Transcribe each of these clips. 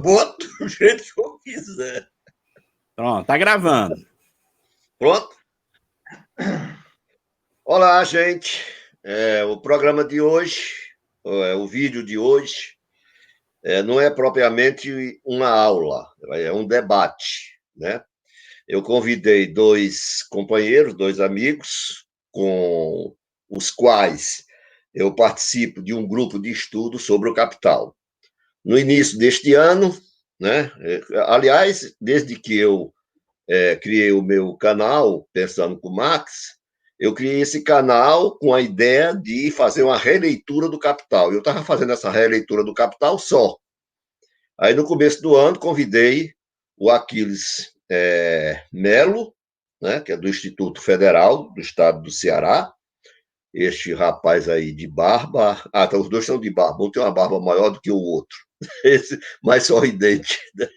boto do jeito que eu quiser. Pronto, tá gravando. Pronto? Olá, gente. O programa de hoje, o vídeo de hoje, não é propriamente uma aula, é um debate, né? Eu convidei dois companheiros, dois amigos, com os quais eu participo de um grupo de estudo sobre o capital. No início deste ano, né? Aliás, desde que eu criei o meu canal, Pensando com o Max, eu criei esse canal com a ideia de fazer uma releitura do Capital. Eu estava fazendo essa releitura do Capital só. Aí, no começo do ano, convidei o Aquiles Melo, né, que é do Instituto Federal do Estado do Ceará, este rapaz aí de barba. Ah, então os dois são de barba. Um tem uma barba maior do que o outro. Esse mais sorridente, né?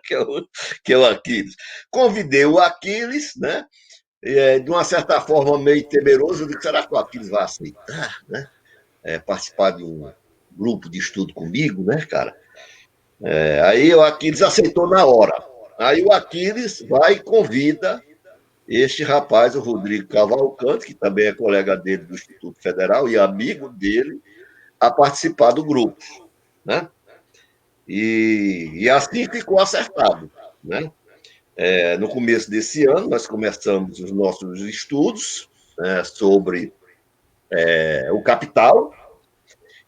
que é o Aquiles. Convidei o Aquiles, né? De uma certa forma meio temeroso, eu disse, será que o Aquiles vai aceitar, né? Participar de um grupo de estudo comigo, né, cara? Aí o Aquiles aceitou na hora. Aí o Aquiles vai e convida este rapaz, o Rodrigo Cavalcante, que também é colega dele do Instituto Federal e amigo dele, a participar do grupo, né? E assim ficou acertado, né? No começo desse ano, nós começamos os nossos estudos, né, sobre o capital,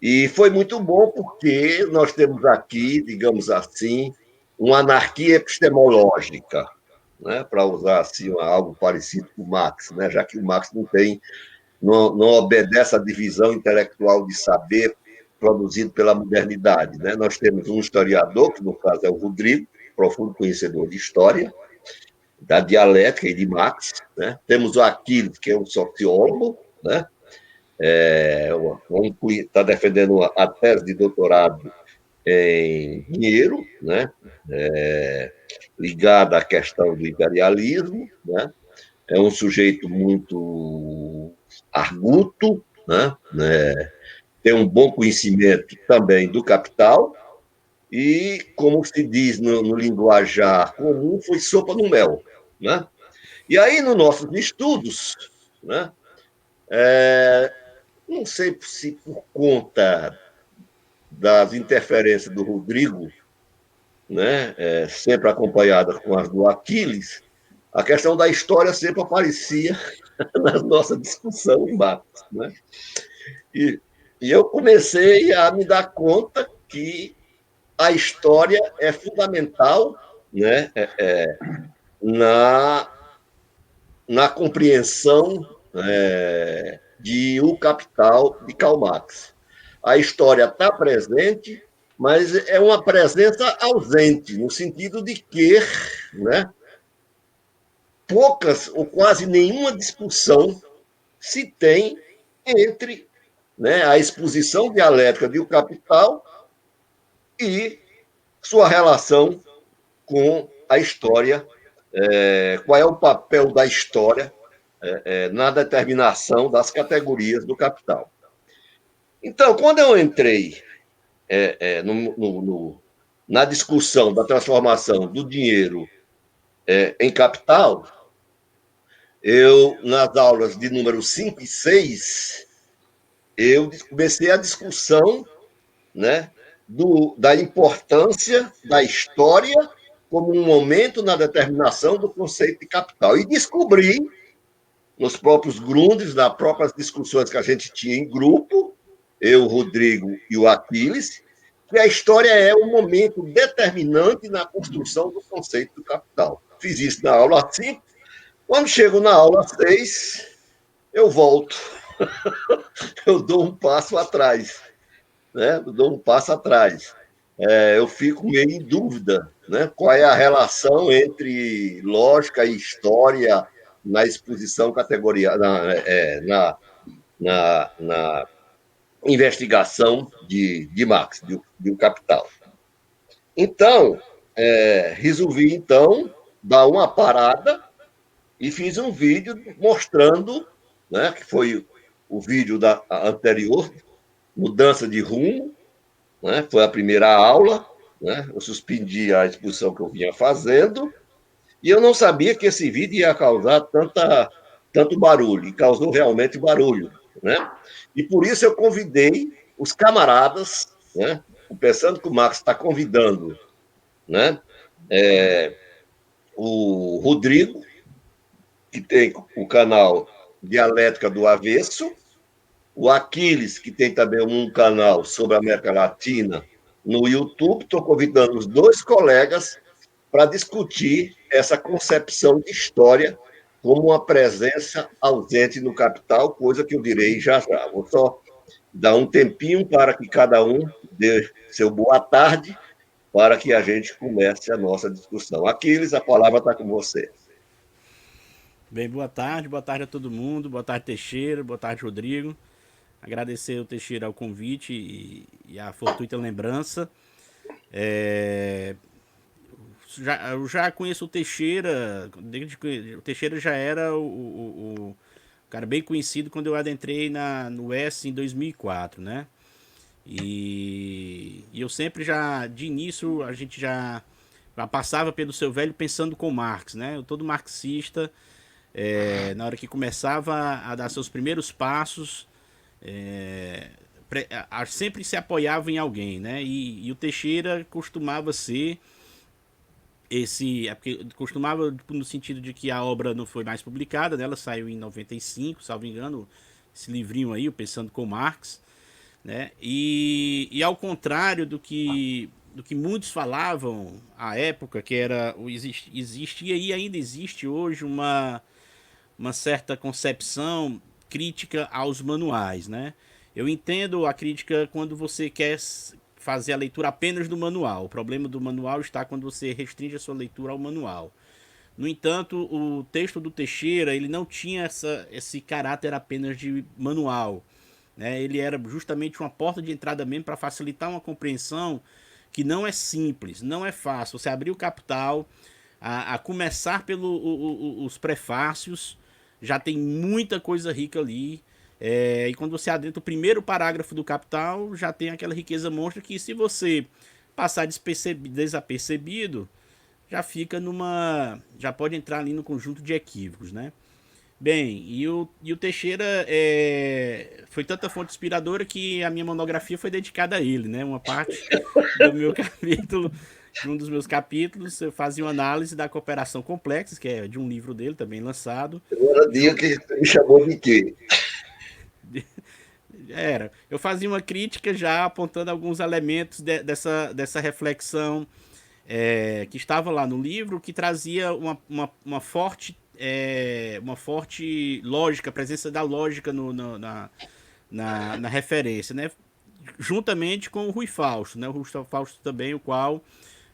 e foi muito bom porque nós temos aqui, digamos assim, uma anarquia epistemológica, né, para usar assim, algo parecido com o Marx, né, já que o Marx não obedece à divisão intelectual de saber produzido pela modernidade. Né? Nós temos um historiador, que no caso é o Rodrigo, profundo conhecedor de história, da dialética e de Marx, né? Temos o Aquiles, que é um sociólogo, né? Está defendendo a tese de doutorado em dinheiro, né? Ligada à questão do imperialismo, né? É um sujeito muito arguto, né? Tem um bom conhecimento também do capital e, como se diz no linguajar comum, foi sopa no mel, né? E aí, nos nossos estudos, né, não sei se por conta das interferências do Rodrigo, né, sempre acompanhada com as do Aquiles, a questão da história sempre aparecia na nossa discussão em Marx. Né? E eu comecei a me dar conta que a história é fundamental, né, na compreensão de O Capital, de Karl Marx. A história está presente, mas é uma presença ausente, no sentido de que, né, poucas ou quase nenhuma discussão se tem entre, né, a exposição dialética de O Capital e sua relação com a história. Qual é o papel da história na determinação das categorias do capital. Então, quando eu entrei na discussão da transformação do dinheiro em capital, nas aulas de número 5 e 6, eu comecei a discussão, né, da importância da história como um momento na determinação do conceito de capital. E descobri, nos próprios grundes, nas próprias discussões que a gente tinha em grupo, eu, o Rodrigo e o Aquiles, que a história é um momento determinante na construção do conceito do capital. Fiz isso na aula 5. Quando chego na aula 6, eu volto. Eu dou um passo atrás. Né? Eu dou um passo atrás. Eu fico meio em dúvida, né? Qual é a relação entre lógica e história na exposição categoria, na investigação de Marx, de O Capital. Então, resolvi, então, dar uma parada e fiz um vídeo mostrando, né, que foi o vídeo anterior, Mudança de Rumo, né, foi a primeira aula, né? Eu suspendi a exposição que eu vinha fazendo e eu não sabia que esse vídeo ia causar tanto barulho, e causou realmente barulho, né? E por isso eu convidei os camaradas, né? Pensando que o Max está convidando, né? O Rodrigo, que tem o canal Dialética do Avesso, o Aquiles, que tem também um canal sobre a América Latina no YouTube. Estou convidando os dois colegas para discutir essa concepção de história como uma presença ausente no capital, coisa que eu direi já já. Vou só dar um tempinho para que cada um dê seu boa tarde, para que a gente comece a nossa discussão. Aquiles, a palavra está com você. Bem, boa tarde a todo mundo, boa tarde Teixeira, boa tarde Rodrigo. Agradecer ao Teixeira o convite e a fortuita lembrança. Eu já conheço o Teixeira, desde que o Teixeira já era o cara bem conhecido quando eu adentrei no S em 2004, né? E eu sempre já, de início, a gente já passava pelo seu velho pensando com Marx, né? Eu todo marxista, na hora que começava a dar seus primeiros passos, sempre se apoiava em alguém, né? E o Teixeira costumava ser porque costumava no sentido de que a obra não foi mais publicada, né? Ela saiu em 95, salvo engano, esse livrinho aí, o Pensando com Marx, né? E ao contrário do que muitos falavam à época, que era existia e ainda existe hoje uma certa concepção crítica aos manuais, né? Eu entendo a crítica quando você quer fazer a leitura apenas do manual. O problema do manual está quando você restringe a sua leitura ao manual. No entanto, o texto do Teixeira ele não tinha esse caráter apenas de manual, né? Ele era justamente uma porta de entrada mesmo para facilitar uma compreensão que não é simples, não é fácil. Você abrir o Capital, a começar pelos prefácios, já tem muita coisa rica ali. E quando você adentra o primeiro parágrafo do Capital, já tem aquela riqueza monstra que, se você passar desapercebido, já fica já pode entrar ali no conjunto de equívocos, né? Bem, e o Teixeira foi tanta fonte inspiradora que a minha monografia foi dedicada a ele, né? Uma parte do meu capítulo, de um dos meus capítulos, eu fazia uma análise da cooperação complexa, que é de um livro dele também lançado. Agora diga que você me chamou de quê? Eu fazia uma crítica já apontando alguns elementos dessa reflexão que estava lá no livro, que trazia uma forte lógica, presença da lógica na referência, né? Juntamente com o Rui Fausto, né? O Rui Fausto também, o qual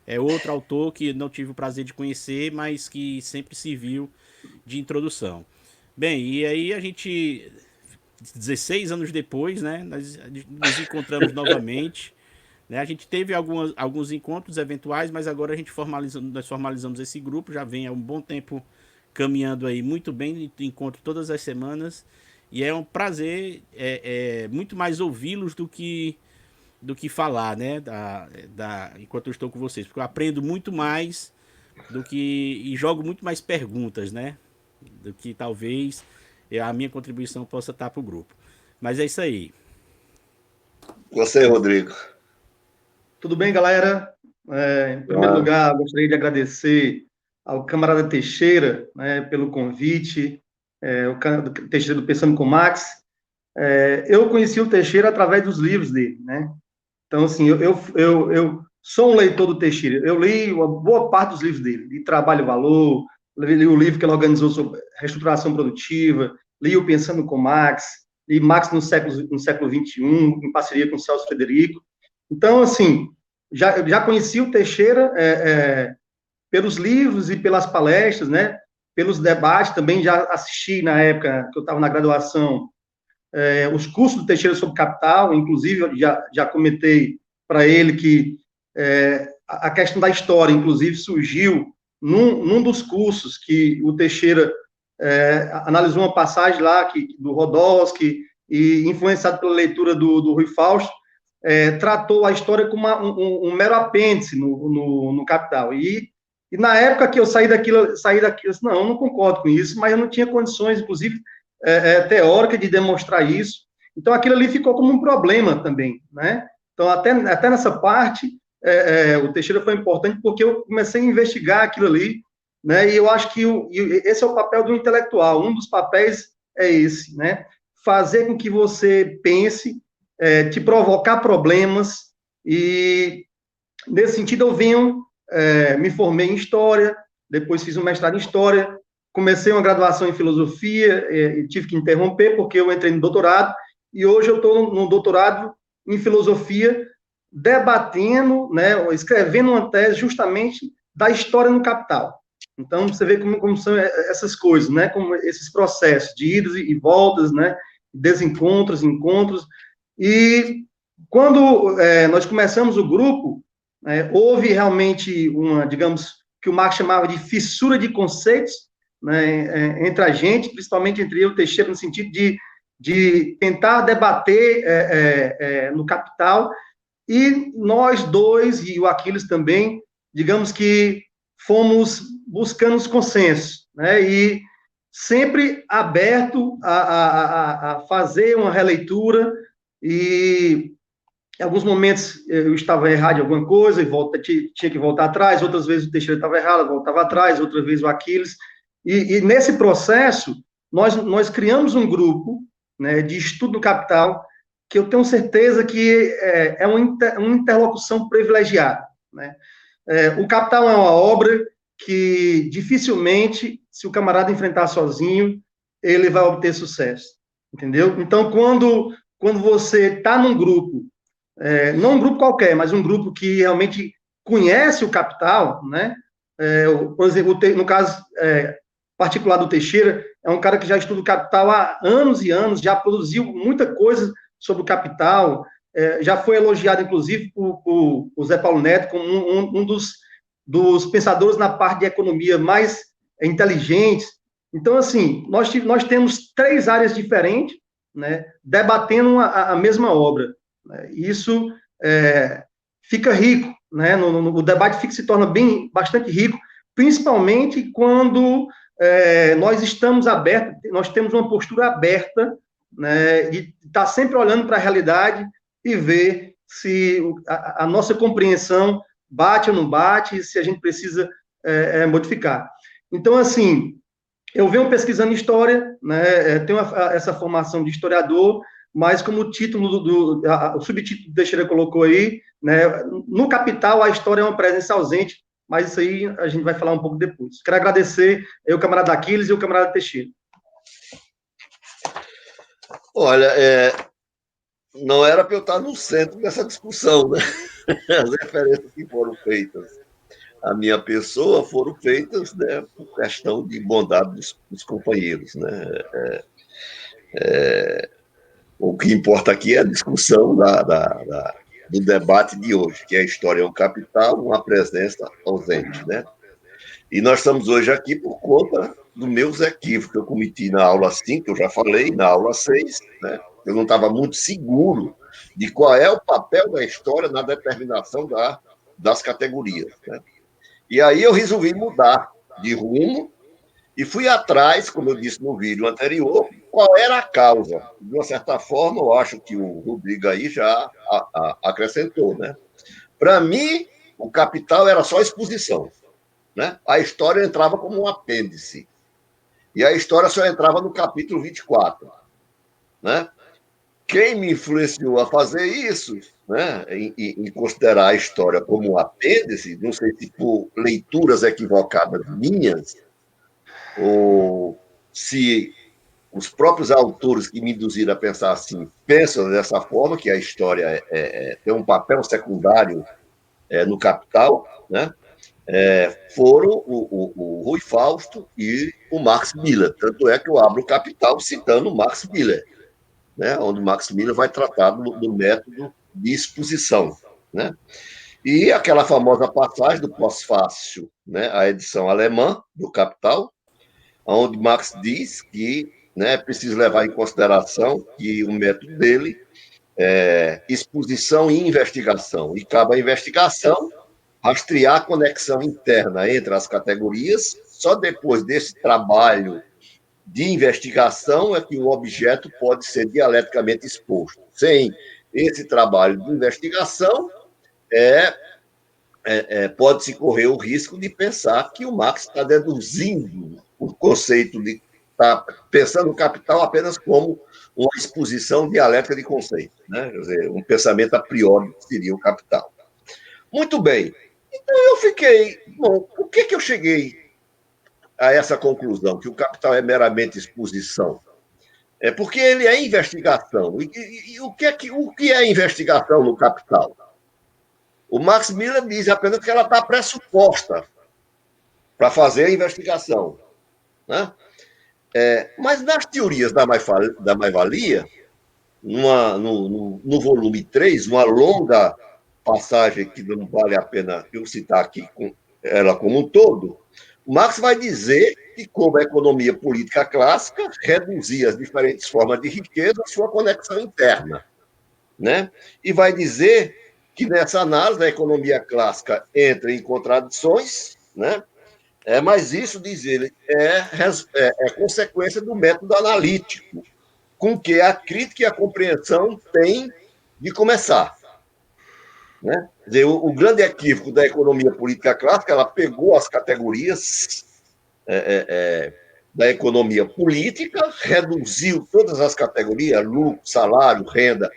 é outro autor que não tive o prazer de conhecer, mas que sempre serviu de introdução. Bem, e aí a gente, 16 anos depois, né, nós nos encontramos novamente, né? A gente teve alguns encontros eventuais, mas agora nós formalizamos esse grupo, já vem há um bom tempo caminhando aí muito bem, encontro todas as semanas, e é um prazer muito mais ouvi-los do que falar, né, enquanto eu estou com vocês, porque eu aprendo muito mais e jogo muito mais perguntas, né, do que talvez a minha contribuição possa estar para o grupo. Mas é isso aí. Você, Rodrigo. Tudo bem, galera? Em primeiro lugar, gostaria de agradecer ao camarada Teixeira, né, pelo convite, o Teixeira do Pensando com Marx. Eu conheci o Teixeira através dos livros dele, né? Então, assim, eu sou um leitor do Teixeira. Eu li uma boa parte dos livros dele. Li Trabalho e Valor, li o livro que ele organizou sobre reestruturação produtiva, li o Pensando com Marx, li Marx no século XXI, em parceria com o Celso Frederico. Então, assim, já conheci o Teixeira pelos livros e pelas palestras, né? Pelos debates, também já assisti na época que eu estava na graduação, os cursos do Teixeira sobre capital, inclusive eu já comentei para ele que a questão da história, inclusive, surgiu num dos cursos que o Teixeira analisou uma passagem lá do Rodolsky, e influenciado pela leitura do Rui Fausto, tratou a história como um mero apêndice no Capital. E na época que eu saí daquilo, eu disse, não, eu não concordo com isso, mas eu não tinha condições, inclusive, teóricas de demonstrar isso. Então, aquilo ali ficou como um problema também, né? Então, até nessa parte, o Teixeira foi importante porque eu comecei a investigar aquilo ali, né? E eu acho que esse é o papel do intelectual. Um dos papéis é esse, né? Fazer com que você pense, te provocar problemas, e nesse sentido eu venho, me formei em História, depois fiz um mestrado em História, comecei uma graduação em Filosofia, e tive que interromper porque eu entrei no doutorado, e hoje eu estou no doutorado em Filosofia, debatendo, né, escrevendo uma tese justamente da história no Capital. Então, você vê como são essas coisas, né, como esses processos de idas e voltas, né, desencontros, encontros, e quando nós começamos o grupo, houve realmente digamos, que o Marx chamava de fissura de conceitos, né, entre a gente, principalmente entre eu e o Teixeira, no sentido de tentar debater no Capital, e nós dois, e o Aquiles também, digamos que fomos buscando os consensos, né, e sempre aberto a fazer uma releitura, e em alguns momentos eu estava errado em alguma coisa e tinha que voltar atrás, outras vezes o Teixeira estava errado, voltava atrás, outra vez o Aquiles. E nesse processo, nós criamos um grupo, né, de estudo do Capital, que eu tenho certeza que é uma interlocução privilegiada, né? O Capital é uma obra que dificilmente, se o camarada enfrentar sozinho, ele vai obter sucesso, entendeu? Então, quando você está num grupo, não um grupo qualquer, mas um grupo que realmente conhece o Capital, né? Por exemplo, no caso particular do Teixeira, é um cara que já estuda o Capital há anos e anos, já produziu muita coisa sobre o Capital, já foi elogiado, inclusive, por Zé Paulo Neto como um dos pensadores na parte de economia mais inteligentes. Então, assim, nós temos 3 áreas diferentes, né, debatendo a mesma obra. Isso fica rico, né? O debate se torna bastante rico, principalmente quando nós estamos abertos, nós temos uma postura aberta, né, de estar sempre olhando para a realidade e ver se a nossa compreensão bate ou não bate, se a gente precisa modificar. Então, assim, eu venho pesquisando história, né, tenho essa formação de historiador, mas como o título o subtítulo do Teixeira colocou aí, né, no Capital a história é uma presença ausente, mas isso aí a gente vai falar um pouco depois. Quero agradecer o camarada Aquiles e o camarada Teixeira. Olha, não era para eu estar no centro dessa discussão, né? As referências que foram feitas à minha pessoa foram feitas, né, por questão de bondade dos companheiros, né? O que importa aqui é a discussão do debate de hoje, que é a história é um capital, uma presença ausente, né? E nós estamos hoje aqui por conta dos meus equívocos que eu cometi na aula 5, que eu já falei, na aula 6, né? Eu não estava muito seguro de qual é o papel da história na determinação das categorias, né? E aí eu resolvi mudar de rumo e fui atrás, como eu disse no vídeo anterior, qual era a causa. De uma certa forma, eu acho que o Rodrigo aí já acrescentou, né? Para mim, o Capital era só exposição, né? A história entrava como um apêndice. E a história só entrava no capítulo 24, né? Quem me influenciou a fazer isso, né, em considerar a história como um apêndice, não sei se por leituras equivocadas minhas, ou se os próprios autores que me induziram a pensar assim pensam dessa forma, que a história tem um papel secundário no Capital, né? Foram o Rui Fausto e o Max Miller. Tanto é que eu abro o Capital citando o Max Miller, né? Onde o Max Miller vai tratar do método de exposição, né? E aquela famosa passagem do pós-fácil, né, a edição alemã do Capital, onde Marx diz que, né, é preciso levar em consideração que o método dele exposição e investigação. E cabe à investigação rastrear a conexão interna entre as categorias. Só depois desse trabalho de investigação é que o objeto pode ser dialeticamente exposto. Sem esse trabalho de investigação, pode-se correr o risco de pensar que o Marx está deduzindo o conceito de está pensando o capital apenas como uma exposição dialética de conceitos, né? Quer dizer, um pensamento a priori que seria o capital. Muito bem. Então eu fiquei, bom, por que eu cheguei a essa conclusão, que o capital é meramente exposição? É porque ele é investigação. E o que é investigação no capital? O Max Miller diz apenas que ela está pressuposta para fazer a investigação, né? Mas nas teorias da mais-valia, no volume 3, uma longa passagem que não vale a pena eu citar aqui ela como um todo, Marx vai dizer que, como a economia política clássica, reduzia as diferentes formas de riqueza à sua conexão interna, né? E vai dizer que nessa análise a economia clássica entra em contradições, né? Mas isso, diz ele, é consequência do método analítico, com que a crítica e a compreensão têm de começar. Né? Quer dizer, o grande equívoco da economia política clássica, ela pegou as categorias da economia política, reduziu todas as categorias, lucro, salário, renda,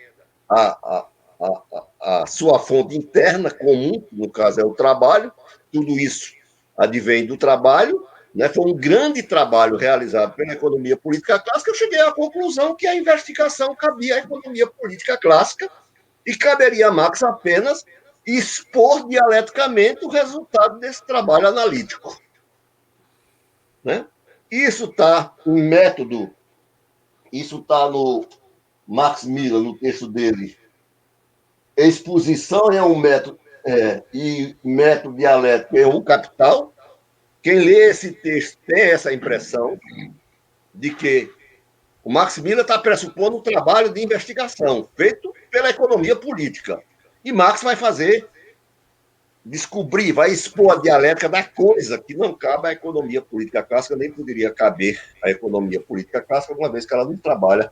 a sua fonte interna comum, no caso é o trabalho, tudo isso advém do trabalho, né? Foi um grande trabalho realizado pela economia política clássica. Eu cheguei à conclusão que a investigação cabia à economia política clássica e caberia a Marx apenas expor dialeticamente o resultado desse trabalho analítico. Né? Isso está em método, isso está no Max Miller, no texto dele. Exposição é um método, e método dialético é um capital. Quem lê esse texto tem essa impressão de que o Max Miller está pressupondo um trabalho de investigação feito pela economia política. E Marx vai descobrir, vai expor a dialética da coisa que não cabe à economia política clássica, nem poderia caber à economia política clássica, uma vez que ela não trabalha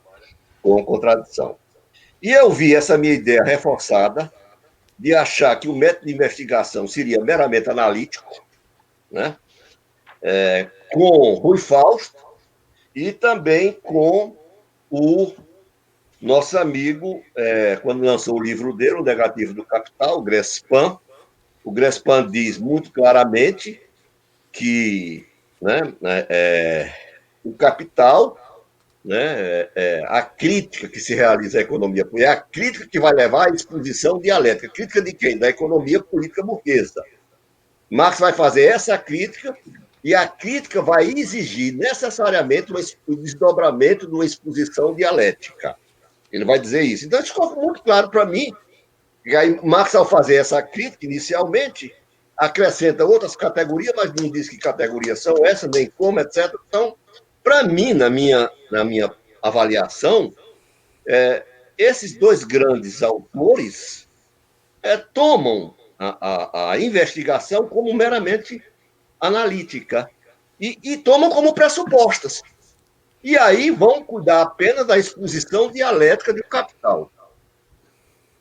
com contradição. E eu vi essa minha ideia reforçada de achar que o método de investigação seria meramente analítico, né? Com Rui Fausto e também com o nosso amigo, quando lançou o livro dele, O Negativo do Capital, o Grespan. O Grespan diz muito claramente que, né, o capital, né, a crítica que se realiza à economia política, é a crítica que vai levar à exposição dialética. Crítica de quem? Da economia política burguesa. Marx vai fazer essa crítica e a crítica vai exigir necessariamente o desdobramento de uma exposição dialética. Ele vai dizer isso. Então, isso ficou muito claro para mim. E aí, Marx, ao fazer essa crítica, inicialmente, acrescenta outras categorias, mas não diz que categorias são essas, nem como, etc. Então, para mim, na minha avaliação, esses dois grandes autores tomam a investigação como meramente analítica e tomam como pressupostas. E aí vão cuidar apenas da exposição dialética do capital.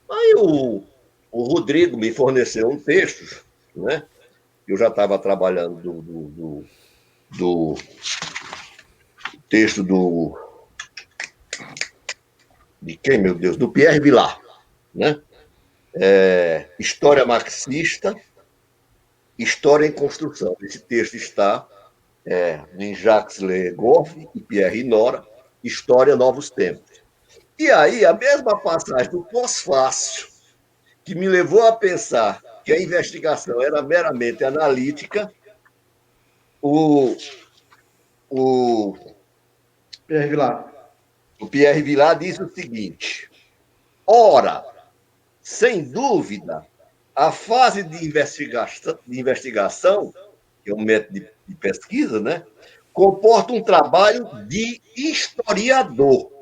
Aí o Rodrigo me forneceu um texto, né? Eu já estava trabalhando do texto de quem, meu Deus? Do Pierre Vilar, né? História marxista, História em Construção. Esse texto está em Jacques Le Goff e Pierre Nora, História Novos Tempos. E aí, a mesma passagem do pós-fácil, que me levou a pensar que a investigação era meramente analítica, o Pierre Vilar. O Pierre Vilar diz o seguinte: ora, sem dúvida, a fase de investigação, que é um método de pesquisa, né, comporta um trabalho de historiador.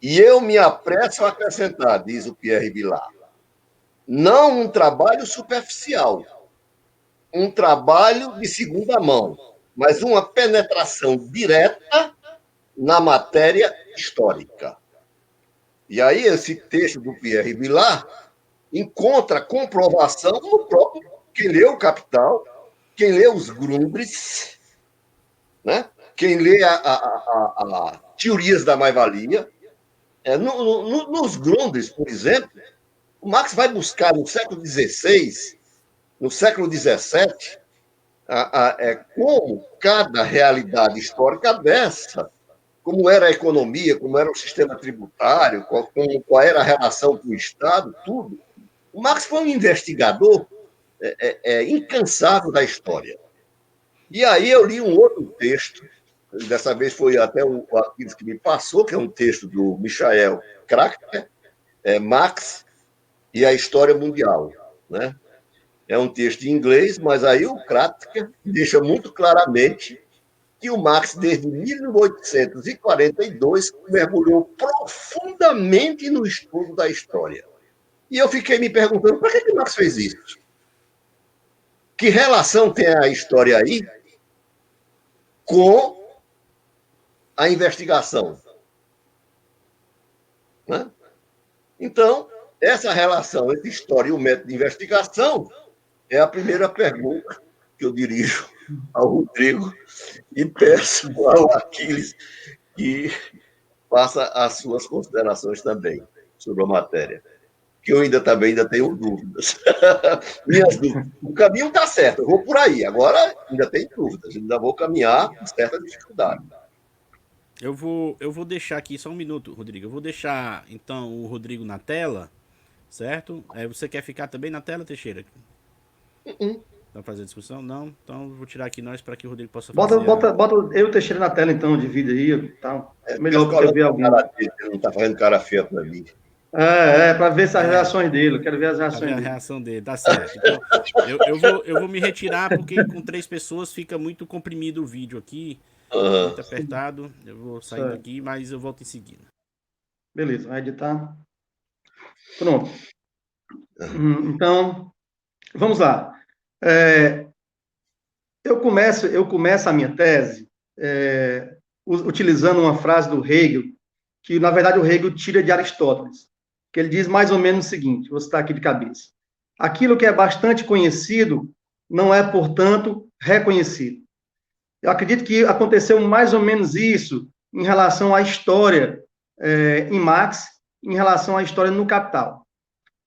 E eu me apresso a acrescentar, diz o Pierre Vilar, não um trabalho superficial, um trabalho de segunda mão, mas uma penetração direta na matéria histórica. E aí esse texto do Pierre Vilar encontra comprovação no próprio quem lê o Capital, quem lê os Grundrisse, né? Quem lê a Teorias da Mais-Valia. Nos Grundrisse, por exemplo, o Marx vai buscar no século XVI, no século XVII, como cada realidade histórica dessa, como era a economia, como era o sistema tributário, qual era a relação com o Estado, tudo. O Marx foi um investigador incansável da história. E aí eu li um outro texto, dessa vez foi até o Aquiles que me passou, que é um texto do Michael Krachter, Marx e a História Mundial, né? É um texto em inglês, mas aí o Kratka deixa muito claramente que o Marx, desde 1842, mergulhou profundamente no estudo da história. E eu fiquei me perguntando, por que o Marx fez isso? Que relação tem a história aí com a investigação? Né? Então, essa relação entre história e o método de investigação é a primeira pergunta que eu dirijo ao Rodrigo e peço ao Aquiles que faça as suas considerações também sobre a matéria, que eu ainda tenho dúvidas. Minhas dúvidas. O caminho está certo, eu vou por aí. Agora ainda tenho dúvidas, ainda vou caminhar com certa dificuldade. Eu vou deixar aqui só um minuto, Rodrigo. Eu vou deixar, então, o Rodrigo na tela, certo? Você quer ficar também na tela, Teixeira? Para fazer a discussão? Não? Então eu vou tirar aqui nós para que o Rodrigo possa fazer. Bota eu e o Teixeira na tela, então, divide aí. Tá? Melhor do que eu ver alguém. Ele não está fazendo cara feia para mim. Para ver as reações dele. Eu quero ver as reações dele. A reação dele, tá certo. Então, eu vou me retirar, porque com 3 pessoas fica muito comprimido o vídeo aqui. Muito apertado. Eu vou sair daqui, mas eu volto em seguida. Beleza, vai editar. Pronto. Então, vamos lá. Eu começo a minha tese utilizando uma frase do Hegel, que, na verdade, o Hegel tira de Aristóteles, que ele diz mais ou menos o seguinte, vou citar aqui de cabeça. Aquilo que é bastante conhecido não é, portanto, reconhecido. Eu acredito que aconteceu mais ou menos isso em relação à história em Marx, em relação à história no Capital.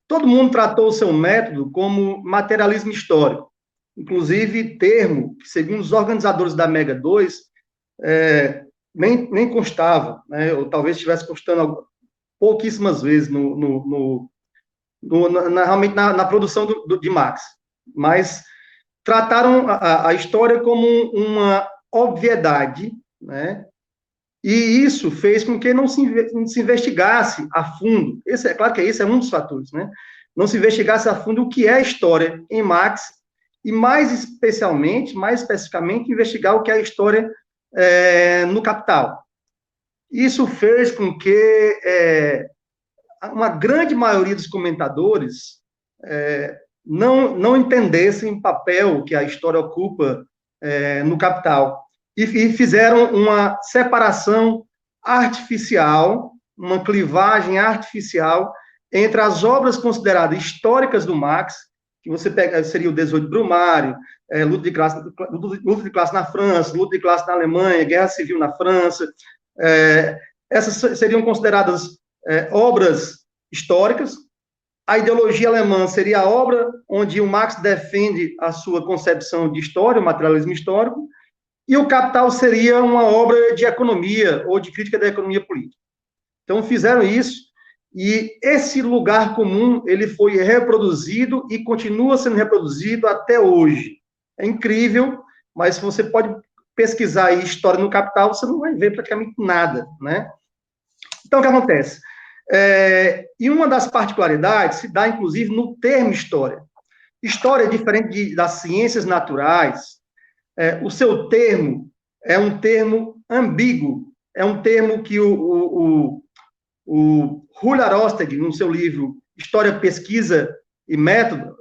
Todo mundo tratou o seu método como materialismo histórico, inclusive termo que, segundo os organizadores da Mega 2, nem constava, né? Ou talvez estivesse constando pouquíssimas vezes realmente na produção de Marx. Mas trataram a história como uma obviedade, né? E isso fez com que não se investigasse a fundo. É claro que esse é um dos fatores, né? Não se investigasse a fundo o que é história em Marx e, mais especificamente, investigar o que é história no Capital. Isso fez com que uma grande maioria dos comentadores não entendessem o papel que a história ocupa no Capital. E fizeram uma separação artificial, uma clivagem artificial entre as obras consideradas históricas do Marx, que você pega, seria o 18 Brumário, luta de classe na França, luta de classe na Alemanha, guerra civil na França. Essas seriam consideradas obras históricas. A ideologia alemã seria a obra onde o Marx defende a sua concepção de história, o materialismo histórico, e o Capital seria uma obra de economia ou de crítica da economia política. Então, fizeram isso, e esse lugar comum ele foi reproduzido e continua sendo reproduzido até hoje. É incrível, mas você pode pesquisar aí história no Capital, você não vai ver praticamente nada, né? Então, o que acontece? E uma das particularidades se dá, inclusive, no termo história. História é diferente das ciências naturais. O seu termo é um termo ambíguo, é um termo que o O Julio Arostegui, no seu livro História, Pesquisa e Método,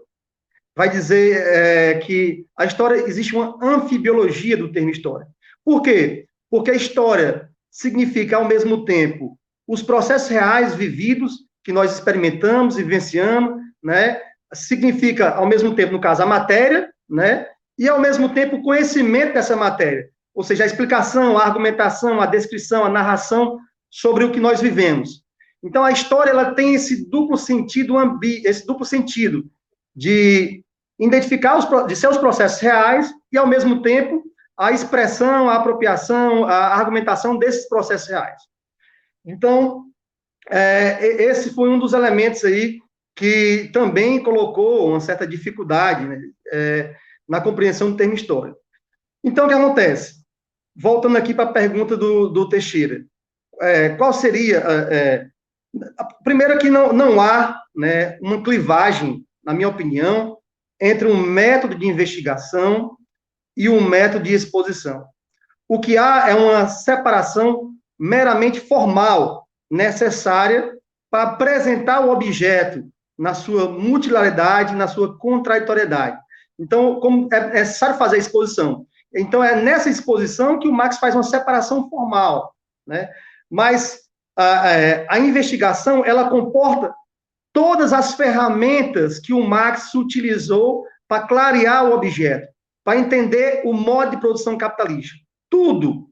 vai dizer que a história, existe uma anfibiologia do termo história. Por quê? Porque a história significa, ao mesmo tempo, os processos reais vividos que nós experimentamos, vivenciamos, né? Significa, ao mesmo tempo, no caso, a matéria, né? E, ao mesmo tempo, o conhecimento dessa matéria. Ou seja, a explicação, a argumentação, a descrição, a narração sobre o que nós vivemos. Então, a história ela tem esse duplo sentido de identificar de seus processos reais e, ao mesmo tempo, a expressão, a apropriação, a argumentação desses processos reais. Então, esse foi um dos elementos aí que também colocou uma certa dificuldade, né, na compreensão do termo história. Então, o que acontece? Voltando aqui para a pergunta do Teixeira. Qual seria... primeiro é que não há, né, uma clivagem, na minha opinião, entre um método de investigação e um método de exposição. O que há é uma separação meramente formal, necessária para apresentar o objeto na sua multilaridade, na sua contraditoriedade. Então, como é necessário fazer a exposição. Então, é nessa exposição que o Marx faz uma separação formal, né? Mas a investigação, ela comporta todas as ferramentas que o Marx utilizou para clarear o objeto, para entender o modo de produção capitalista. Tudo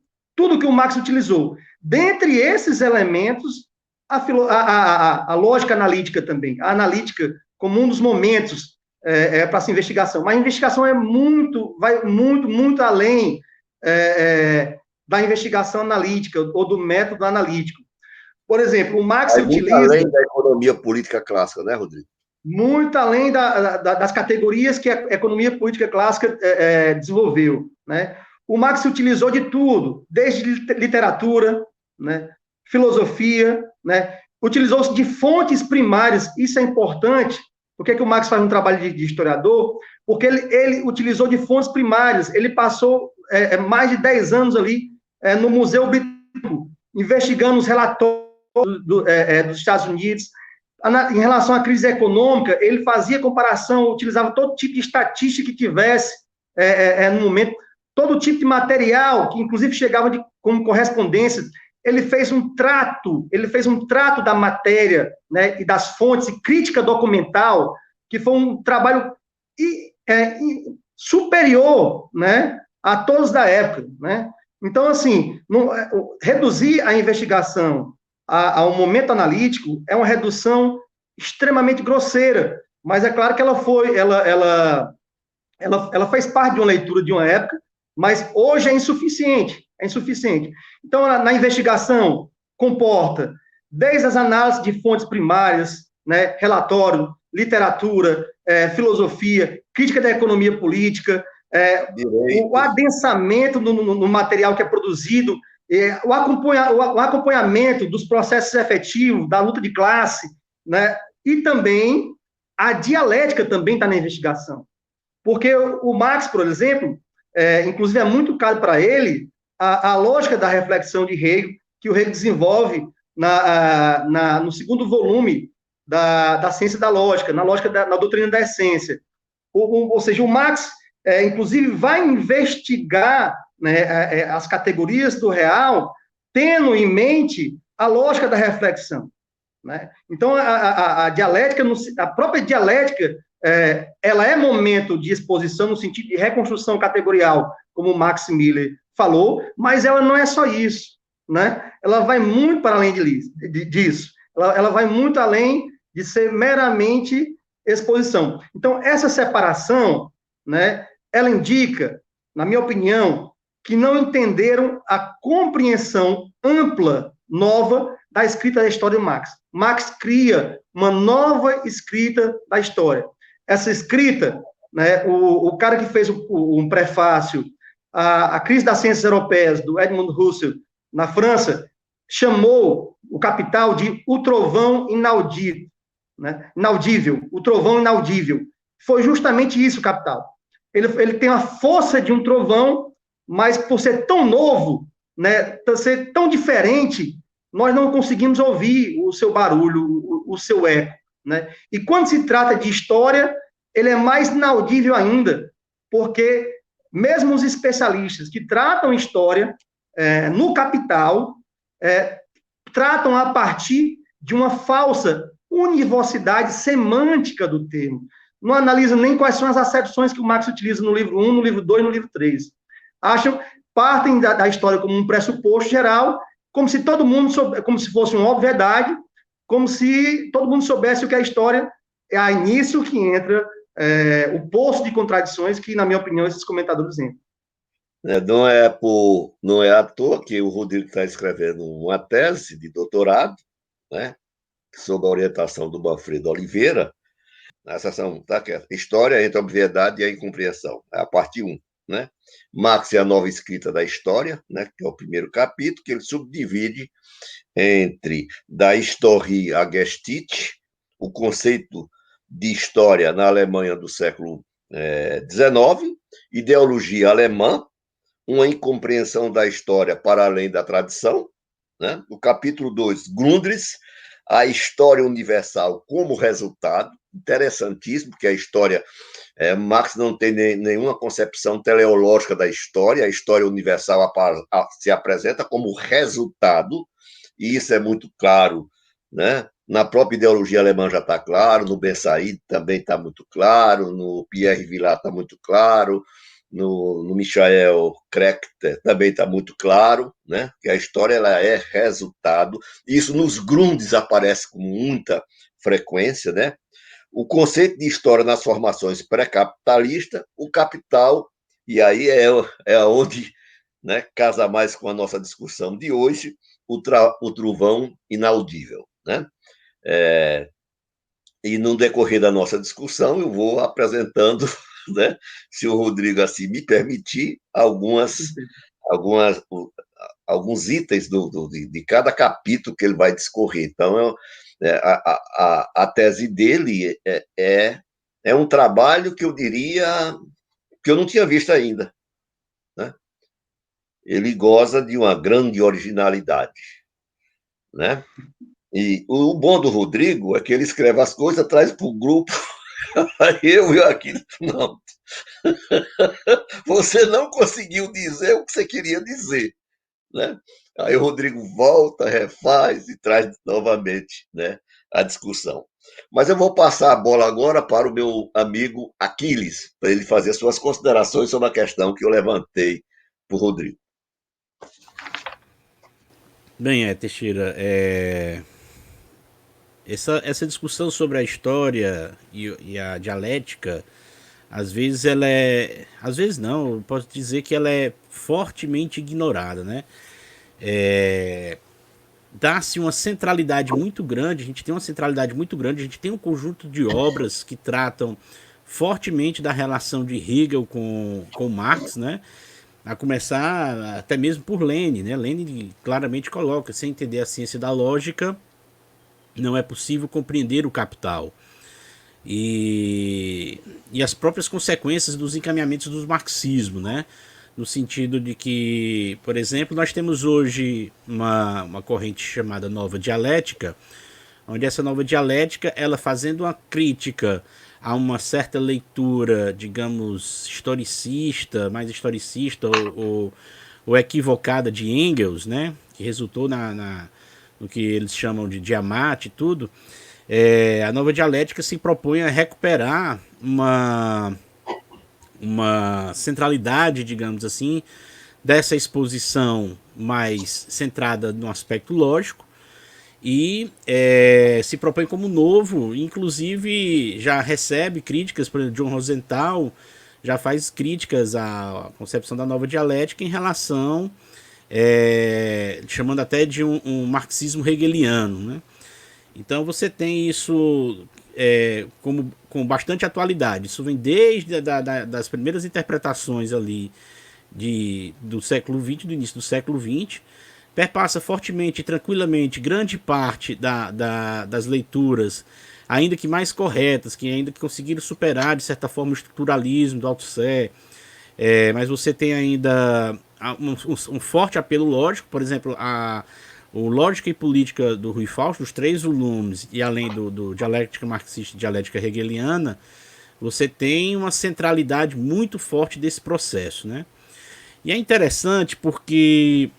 que o Marx utilizou. Dentre esses elementos, a lógica analítica também, a analítica como um dos momentos para essa investigação. Mas a investigação vai muito além da investigação analítica ou do método analítico. Por exemplo, o Marx utiliza... Muito além da economia política clássica, né, Rodrigo? Muito além das categorias que a economia política clássica desenvolveu, né? O Marx utilizou de tudo, desde literatura, né, filosofia, né, utilizou-se de fontes primárias. Isso é importante. Por que o Marx faz um trabalho de historiador? Porque ele utilizou de fontes primárias. Ele passou mais de 10 anos ali no Museu Britânico, investigando os relatórios dos Estados Unidos. Em relação à crise econômica, ele fazia comparação, utilizava todo tipo de estatística que tivesse no momento, todo tipo de material, que inclusive chegava como correspondência. Ele fez um trato da matéria, né, e das fontes, e crítica documental, que foi um trabalho superior, né, a todos da época, né? Então, assim, reduzir a investigação ao momento analítico é uma redução extremamente grosseira, mas é claro que ela fez parte de uma leitura de uma época, mas hoje é insuficiente. Então, na investigação, comporta desde as análises de fontes primárias, né, relatório, literatura, filosofia, crítica da economia política, o adensamento no material que é produzido, o acompanhamento dos processos efetivos, da luta de classe, né, e também a dialética também está na investigação. Porque o Marx, por exemplo, inclusive é muito caro para ele a lógica da reflexão de Hegel, que o Hegel desenvolve no segundo volume da ciência da lógica, na doutrina da essência. Ou seja, o Marx, inclusive, vai investigar, né, as categorias do real, tendo em mente a lógica da reflexão, né? Então, a dialética, a própria dialética, ela é momento de exposição no sentido de reconstrução categorial, como o Max Miller falou, mas ela não é só isso, né? Ela vai muito para além disso. Ela vai muito além de ser meramente exposição. Então, essa separação, né, ela indica, na minha opinião, que não entenderam a compreensão ampla, nova, da escrita da história de Marx. Marx cria uma nova escrita da história. Essa escrita, né, o cara que fez um prefácio à Crise das Ciências Europeias, do Edmund Husserl, na França, chamou o Capital de o trovão inaudível, né? Inaudível, o trovão inaudível. Foi justamente isso o Capital. Ele tem a força de um trovão, mas por ser tão novo, né, por ser tão diferente, nós não conseguimos ouvir o seu barulho, o seu eco, né? E quando se trata de história, ele é mais inaudível ainda, porque mesmo os especialistas que tratam história no Capital, tratam a partir de uma falsa univocidade semântica do termo. Não analisam nem quais são as acepções que o Marx utiliza no livro 1, no livro 2, no livro 3. Partem da história como um pressuposto geral, como se todo mundo como se fosse uma obviedade, como se todo mundo soubesse o que é a história. É a início que entra o poço de contradições que, na minha opinião, esses comentadores entram. Não é à toa que o Rodrigo está escrevendo uma tese de doutorado, né, sob a orientação do Manfredo Oliveira, na seção História entre a Obviedade e a Incompreensão, é a parte 1. Né? Marx é a nova escrita da história, né, que é o primeiro capítulo, que ele subdivide entre da Historie à Geschichte, o conceito de história na Alemanha do século XIX, ideologia alemã, uma incompreensão da história para além da tradição. Né? O capítulo 2, Grundrisse, a história universal como resultado, interessantíssimo, porque a história, Marx não tem nenhuma concepção teleológica da história, a história universal se apresenta como resultado, e isso é muito claro, né? Na própria ideologia alemã já está claro, no Ben Said também está muito claro, no Pierre Vilar está muito claro, no Michael Krechter também está muito claro, né? Que a história ela é resultado. Isso nos Grunds aparece com muita frequência, né? O conceito de história nas formações pré-capitalistas, o capital, e aí é onde, né, casa mais com a nossa discussão de hoje, o trovão inaudível. Né? E no decorrer da nossa discussão, eu vou apresentando, né, se o Rodrigo assim me permitir, alguns itens de cada capítulo que ele vai discorrer. Então, a tese dele é um trabalho que eu diria que eu não tinha visto ainda. Né? Ele goza de uma grande originalidade. Né? E o bom do Rodrigo é que ele escreve as coisas, traz para o grupo, aí eu e aqui, não. Você não conseguiu dizer o que você queria dizer. Né? Aí o Rodrigo volta, refaz e traz novamente, né, a discussão. Mas eu vou passar a bola agora para o meu amigo Aquiles, para ele fazer suas considerações sobre a questão que eu levantei para o Rodrigo. Bem, Teixeira, essa discussão sobre a história e a dialética, às vezes ela é... Às vezes não, eu posso dizer que ela é fortemente ignorada, né? Dá-se uma centralidade muito grande, a gente tem uma centralidade muito grande, a gente tem um conjunto de obras que tratam fortemente da relação de Hegel com Marx, né? A começar até mesmo por Lenin, né? Lenin claramente coloca, sem entender a ciência da lógica, não é possível compreender o capital. E as próprias consequências dos encaminhamentos do marxismo, né? No sentido de que, por exemplo, nós temos hoje uma corrente chamada Nova Dialética, onde essa Nova Dialética, ela fazendo uma crítica a uma certa leitura, digamos, mais historicista ou equivocada de Engels, né? Que resultou no que eles chamam de Diamante e tudo. A Nova Dialética se propõe a recuperar uma centralidade, digamos assim, dessa exposição mais centrada no aspecto lógico e se propõe como novo, inclusive já recebe críticas, por exemplo, John Rosenthal já faz críticas à concepção da Nova Dialética em relação, chamando até de um marxismo hegeliano, né? Então você tem isso com bastante atualidade. Isso vem desde das primeiras interpretações ali do século XX, do início do século XX, perpassa fortemente e tranquilamente grande parte das leituras, ainda que mais corretas, que ainda conseguiram superar, de certa forma, o estruturalismo do Althusser, mas você tem ainda um forte apelo lógico, por exemplo, o Lógica e Política do Rui Fausto, os 3 volumes, e além do Dialética Marxista e Dialética Hegeliana, você tem uma centralidade muito forte desse processo, né? E é interessante porque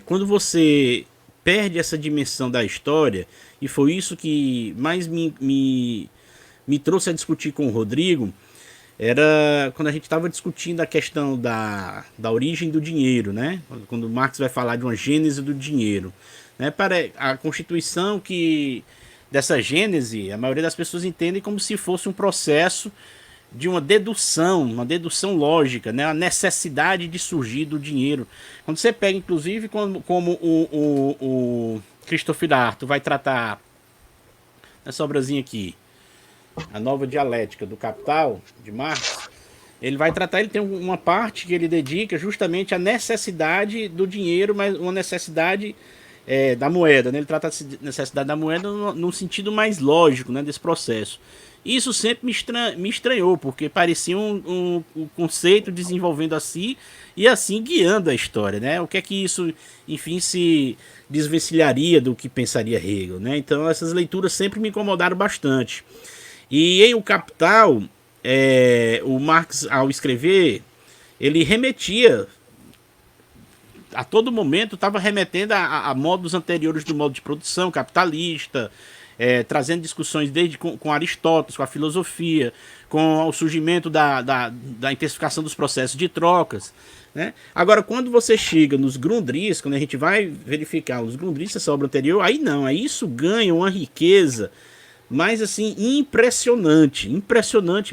quando você perde essa dimensão da história, e foi isso que mais me trouxe a discutir com o Rodrigo, era quando a gente estava discutindo a questão da origem do dinheiro, né? Quando Marx vai falar de uma gênese do dinheiro, né? Para a Constituição, que dessa gênese, a maioria das pessoas entendem como se fosse um processo de uma dedução lógica, né? A necessidade de surgir do dinheiro. Quando você pega, inclusive, como o Christopher Arthur vai tratar nessa obrazinha aqui, A Nova Dialética do Capital, de Marx, ele vai tratar, ele tem uma parte que ele dedica justamente à necessidade do dinheiro, mas uma necessidade da moeda, né? Ele trata a necessidade da moeda no sentido mais lógico, né, desse processo. Isso sempre me estranhou, porque parecia um conceito desenvolvendo assim e assim guiando a história, né? O que é que isso, enfim, se desvencilharia do que pensaria Hegel, né? Então essas leituras sempre me incomodaram bastante. E em O Capital, o Marx, ao escrever, ele remetia, a todo momento, estava remetendo a modos anteriores do modo de produção capitalista, trazendo discussões desde com Aristóteles, com a filosofia, com o surgimento da intensificação dos processos de trocas, né? Agora, quando você chega nos Grundrisse, quando a gente vai verificar os Grundrisse, essa obra anterior, aí não, aí isso ganha uma riqueza, mas assim, impressionante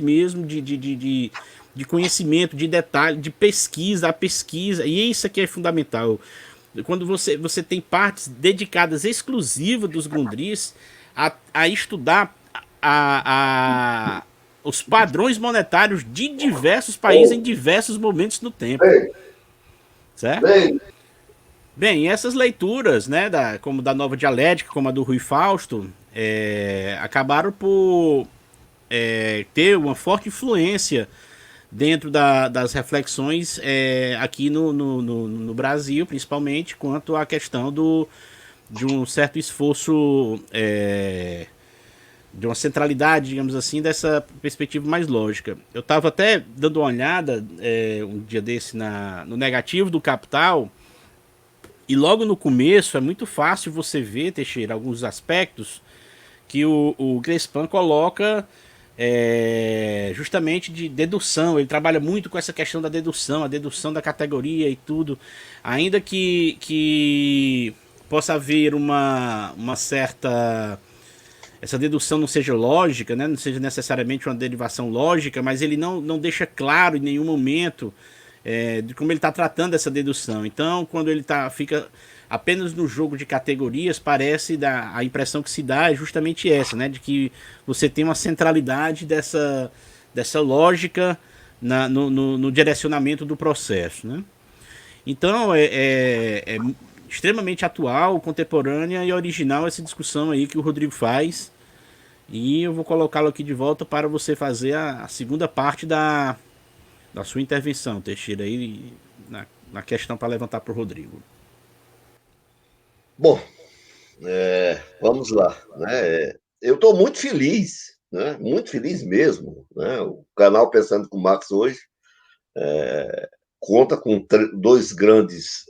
mesmo de conhecimento, de detalhe, de pesquisa, a pesquisa, e isso aqui é fundamental. Quando você tem partes dedicadas exclusivas dos Grundrisse a estudar os padrões monetários de diversos países em diversos momentos no tempo. Certo? Bem, essas leituras, né, como da Nova Dialética, como a do Rui Fausto, acabaram por ter uma forte influência dentro das reflexões aqui no Brasil, principalmente, quanto à questão de um certo esforço, de uma centralidade, digamos assim, dessa perspectiva mais lógica. Eu estava até dando uma olhada um dia desse no negativo do Capital, e logo no começo é muito fácil você ver, Teixeira, alguns aspectos que o Grespan coloca justamente de dedução. Ele trabalha muito com essa questão da dedução, a dedução da categoria e tudo. Ainda que possa haver uma certa... essa dedução não seja lógica, né? Não seja necessariamente uma derivação lógica, mas ele não deixa claro em nenhum momento de como ele está tratando essa dedução. Então, quando ele fica apenas no jogo de categorias, parece a impressão que se dá é justamente essa, né? De que você tem uma centralidade dessa lógica no direcionamento do processo, né? Então, é extremamente atual, contemporânea e original essa discussão aí que o Rodrigo faz. E eu vou colocá-lo aqui de volta para você fazer a segunda parte da sua intervenção, Teixeira, aí na questão para levantar para o Rodrigo. Bom, vamos lá, né? Eu estou muito feliz, né? Muito feliz mesmo, né? O canal Pensando com Marx hoje conta com 2 grandes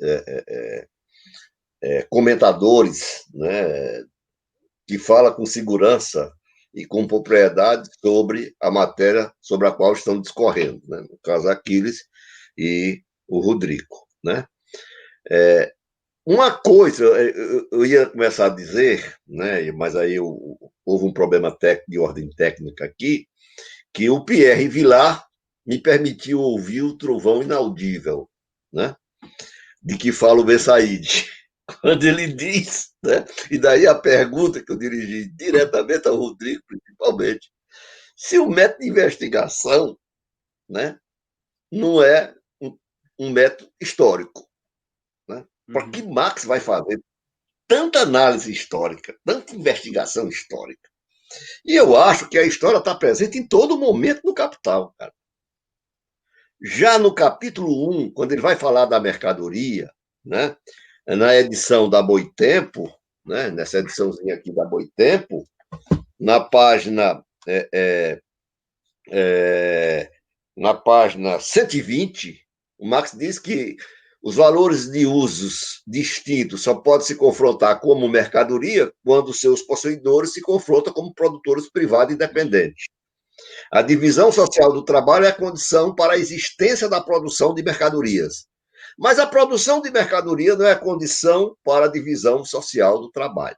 comentadores, né? Que fala com segurança e com propriedade sobre a matéria sobre a qual estão discorrendo, né? No caso, Aquiles e o Rodrigo, né? Uma coisa, eu ia começar a dizer, né, mas aí houve um problema de ordem técnica aqui, que o Pierre Vilar me permitiu ouvir o trovão inaudível, né, de que fala o Bessaíde, quando ele diz, né, e daí a pergunta que eu dirigi diretamente ao Rodrigo, principalmente, se o método de investigação, né, não é um método histórico, né? Para que Marx vai fazer tanta análise histórica, tanta investigação histórica? E eu acho que a história está presente em todo momento no Capital, cara. Já no capítulo 1, quando ele vai falar da mercadoria, né, na edição da Boitempo, né, nessa ediçãozinha aqui da Boitempo, na página, na página 120, o Marx diz que os valores de usos distintos só podem se confrontar como mercadoria quando seus possuidores se confrontam como produtores privados independentes. A divisão social do trabalho é a condição para a existência da produção de mercadorias. Mas a produção de mercadoria não é a condição para a divisão social do trabalho.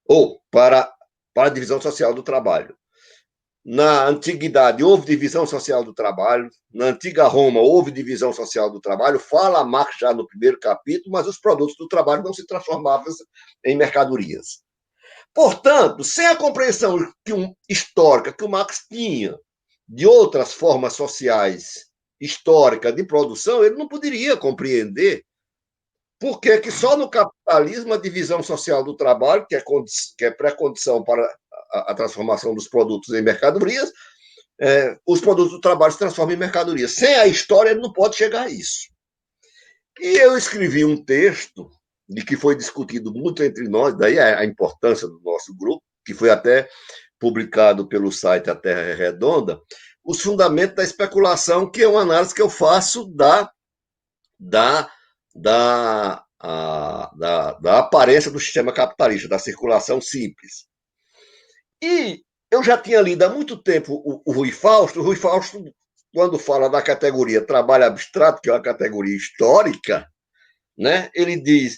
Ou para a divisão social do trabalho. Na antiguidade houve divisão social do trabalho, na antiga Roma houve divisão social do trabalho, fala Marx já no primeiro capítulo, mas os produtos do trabalho não se transformavam em mercadorias. Portanto, sem a compreensão histórica que o Marx tinha de outras formas sociais históricas de produção, ele não poderia compreender por que só no capitalismo a divisão social do trabalho, que é pré-condição para a transformação dos produtos em mercadorias, os produtos do trabalho se transformam em mercadorias. Sem a história, ele não pode chegar a isso. E eu escrevi um texto, de que foi discutido muito entre nós, daí a importância do nosso grupo, que foi até publicado pelo site A Terra é Redonda, os fundamentos da especulação, que é uma análise que eu faço da aparência do sistema capitalista, da circulação simples. E eu já tinha lido há muito tempo o Rui Fausto. O Rui Fausto, quando fala da categoria trabalho abstrato, que é uma categoria histórica, né, ele diz,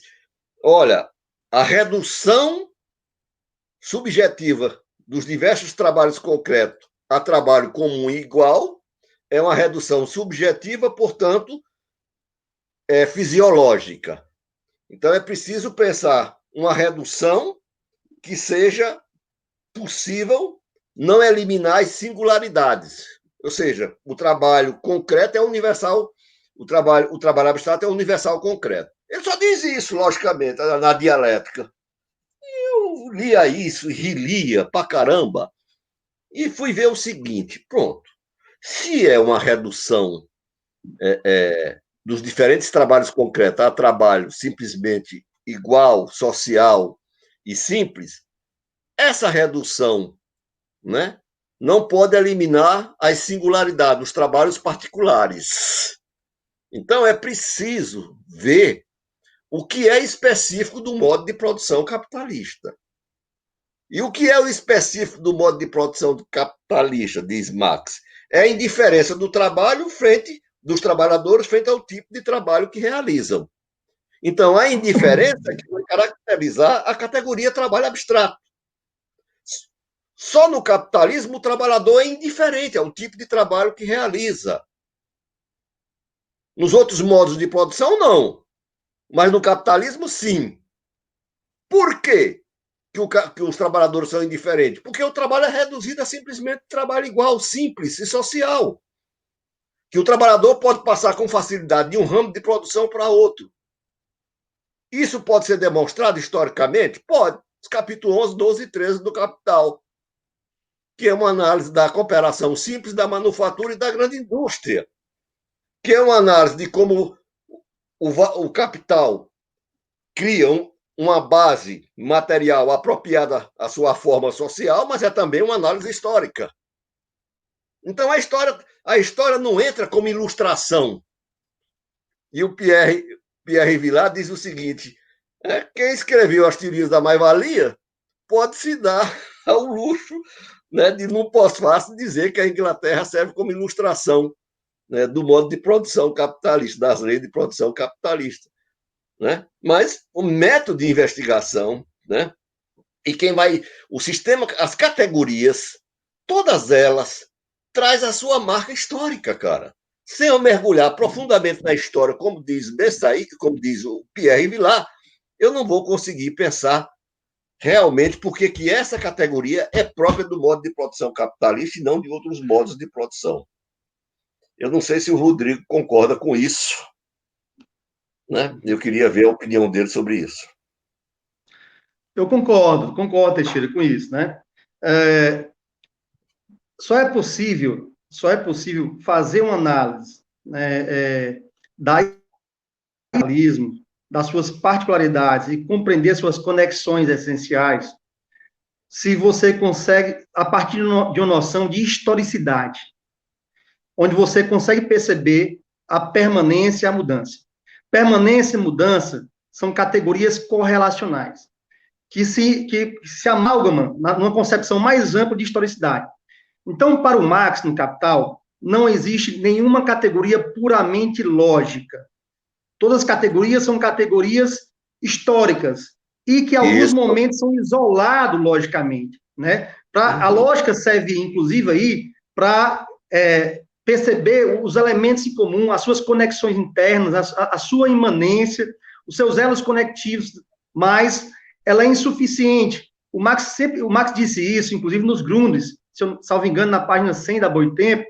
olha, a redução subjetiva dos diversos trabalhos concretos a trabalho comum e igual é uma redução subjetiva, portanto, fisiológica. Então, é preciso pensar uma redução que seja possível não eliminar as singularidades. Ou seja, o trabalho concreto é universal, o trabalho abstrato é universal concreto. Ele só diz isso, logicamente, na dialética. Eu lia isso, relia pra caramba, e fui ver o seguinte, pronto, se é uma redução dos diferentes trabalhos concretos a trabalho simplesmente igual, social e simples, essa redução, né, não pode eliminar as singularidades dos trabalhos particulares. Então, é preciso ver o que é específico do modo de produção capitalista. E o que é o específico do modo de produção capitalista, diz Marx? É a indiferença do trabalho dos trabalhadores frente ao tipo de trabalho que realizam. Então, a indiferença que vai caracterizar a categoria trabalho abstrato. Só no capitalismo o trabalhador é indiferente ao tipo de trabalho que realiza. Nos outros modos de produção, não. Mas no capitalismo, sim. Por quê que os trabalhadores são indiferentes? Porque o trabalho é reduzido a simplesmente trabalho igual, simples e social. Que o trabalhador pode passar com facilidade de um ramo de produção para outro. Isso pode ser demonstrado historicamente? Pode. Os capítulos 11, 12 e 13 do Capital, que é uma análise da cooperação simples, da manufatura e da grande indústria, que é uma análise de como o capital cria uma base material apropriada à sua forma social, mas é também uma análise histórica. Então, a história não entra como ilustração. E o Pierre Vilar diz o seguinte, quem escreveu as teorias da mais-valia pode se dar ao luxo, né, de não pós-fácil dizer que a Inglaterra serve como ilustração, né, do modo de produção capitalista, das leis de produção capitalista. Né? Mas o método de investigação, né, e o sistema, as categorias, todas elas traz a sua marca histórica, cara. Sem eu mergulhar profundamente na história, como diz Bessaí, como diz o Pierre Vilar, eu não vou conseguir pensar realmente porque que essa categoria é própria do modo de produção capitalista e não de outros modos de produção. Eu não sei se o Rodrigo concorda com isso, né? Eu queria ver a opinião dele sobre isso. Eu concordo, Teixeira, com isso, né? Só é possível fazer uma análise, né, da capitalismo das suas particularidades e compreender suas conexões essenciais, se você consegue, a partir de uma noção de historicidade, onde você consegue perceber a permanência e a mudança. Permanência e mudança são categorias correlacionais, que se amalgamam numa concepção mais ampla de historicidade. Então, para o Marx, no Capital, não existe nenhuma categoria puramente lógica. Todas as categorias são categorias históricas, e que, em alguns momentos, são isolados logicamente, né? A lógica serve, inclusive, aí para perceber os elementos em comum, as suas conexões internas, a sua imanência, os seus elos conectivos, mas ela é insuficiente. O Marx disse isso, inclusive nos Grundes, se eu salvo engano, na página 100 da Boitempo,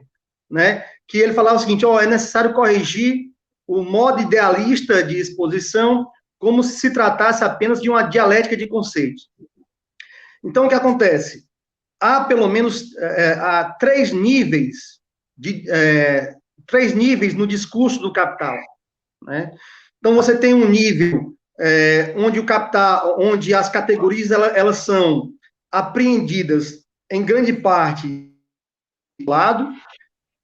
né, que ele falava o seguinte: é necessário corrigir o modo idealista de exposição como se se tratasse apenas de uma dialética de conceitos. Então, o que acontece? Há pelo menos três níveis no discurso do Capital, né? Então, você tem um nível onde o capital, onde as categorias elas são apreendidas em grande parte do lado.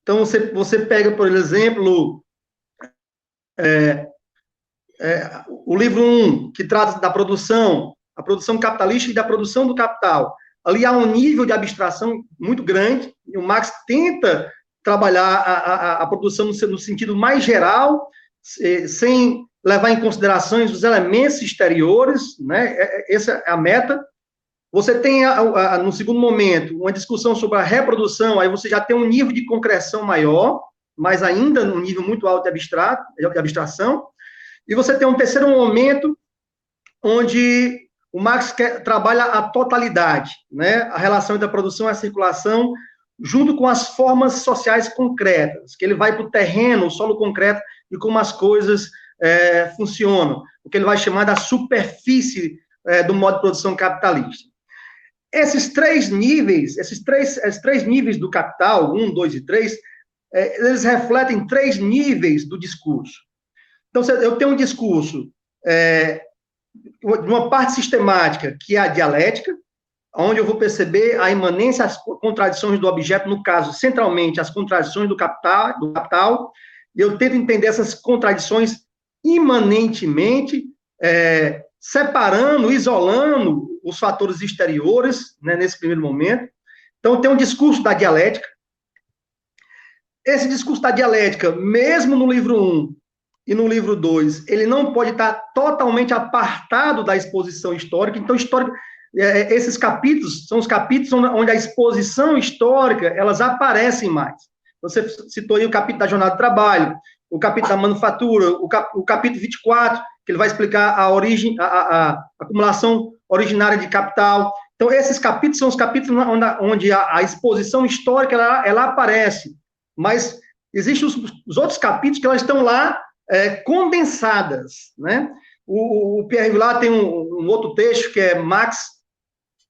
Então, você pega, por exemplo, o livro 1, que trata da produção, a produção capitalista e da produção do capital. Ali há um nível de abstração muito grande, e o Marx tenta trabalhar a produção no sentido mais geral, sem levar em consideração os elementos exteriores, né? Essa é a meta. Você tem, no segundo momento, uma discussão sobre a reprodução, aí você já tem um nível de concreção maior, mas ainda num nível muito alto de abstração. E você tem um terceiro momento, onde o Marx trabalha a totalidade, né? A relação entre a produção e a circulação, junto com as formas sociais concretas, que ele vai para o terreno, o solo concreto, de como as coisas funcionam, o que ele vai chamar da superfície do modo de produção capitalista. Esses três níveis do capital, 1, 2 e 3, eles refletem três níveis do discurso. Então, eu tenho um discurso de uma parte sistemática, que é a dialética, onde eu vou perceber a imanência, as contradições do objeto, no caso, centralmente, as contradições do capital, e eu tento entender essas contradições imanentemente, separando, isolando os fatores exteriores, né, nesse primeiro momento. Então, tem um discurso da dialética. Esse discurso da dialética, mesmo no livro 1 e no livro 2, ele não pode estar totalmente apartado da exposição histórica. Então, esses capítulos são os capítulos onde a exposição histórica, elas aparecem mais. Você citou aí o capítulo da jornada de trabalho, o capítulo da manufatura, o capítulo 24, que ele vai explicar a origem, a acumulação originária de capital. Então, esses capítulos são os capítulos onde a exposição histórica ela aparece, mas existem os outros capítulos que elas estão lá condensadas, né? O Pierre Vilar tem um outro texto que é Marx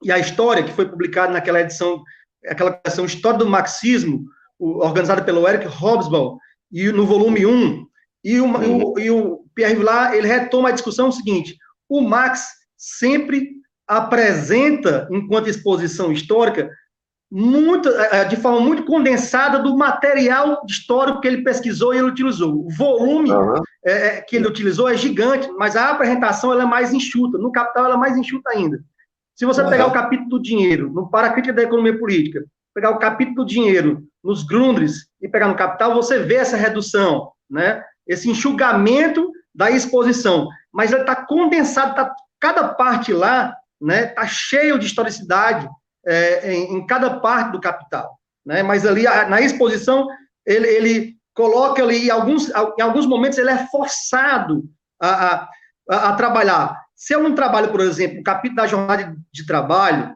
e a História, que foi publicado naquela edição, aquela edição História do Marxismo, organizada pelo Eric Hobsbawm, e no volume 1, e o Pierre Vilar, ele retoma a discussão seguinte: o Marx sempre apresenta, enquanto exposição histórica, de forma muito condensada do material histórico que ele pesquisou e ele utilizou. O volume que ele utilizou é gigante, mas a apresentação ela é mais enxuta. No Capital, ela é mais enxuta ainda. Se você pegar o capítulo do dinheiro, no Para a Crítica da Economia Política, pegar o capítulo do dinheiro nos Grundrisse e pegar no Capital, você vê essa redução, né? Esse enxugamento da exposição. Mas ele está condensado, cada parte lá, né, está cheio de historicidade em cada parte do Capital, né? Mas ali, na exposição, ele coloca ali, em alguns momentos, ele é forçado a trabalhar. Se eu não trabalho, por exemplo, o capítulo da jornada de trabalho,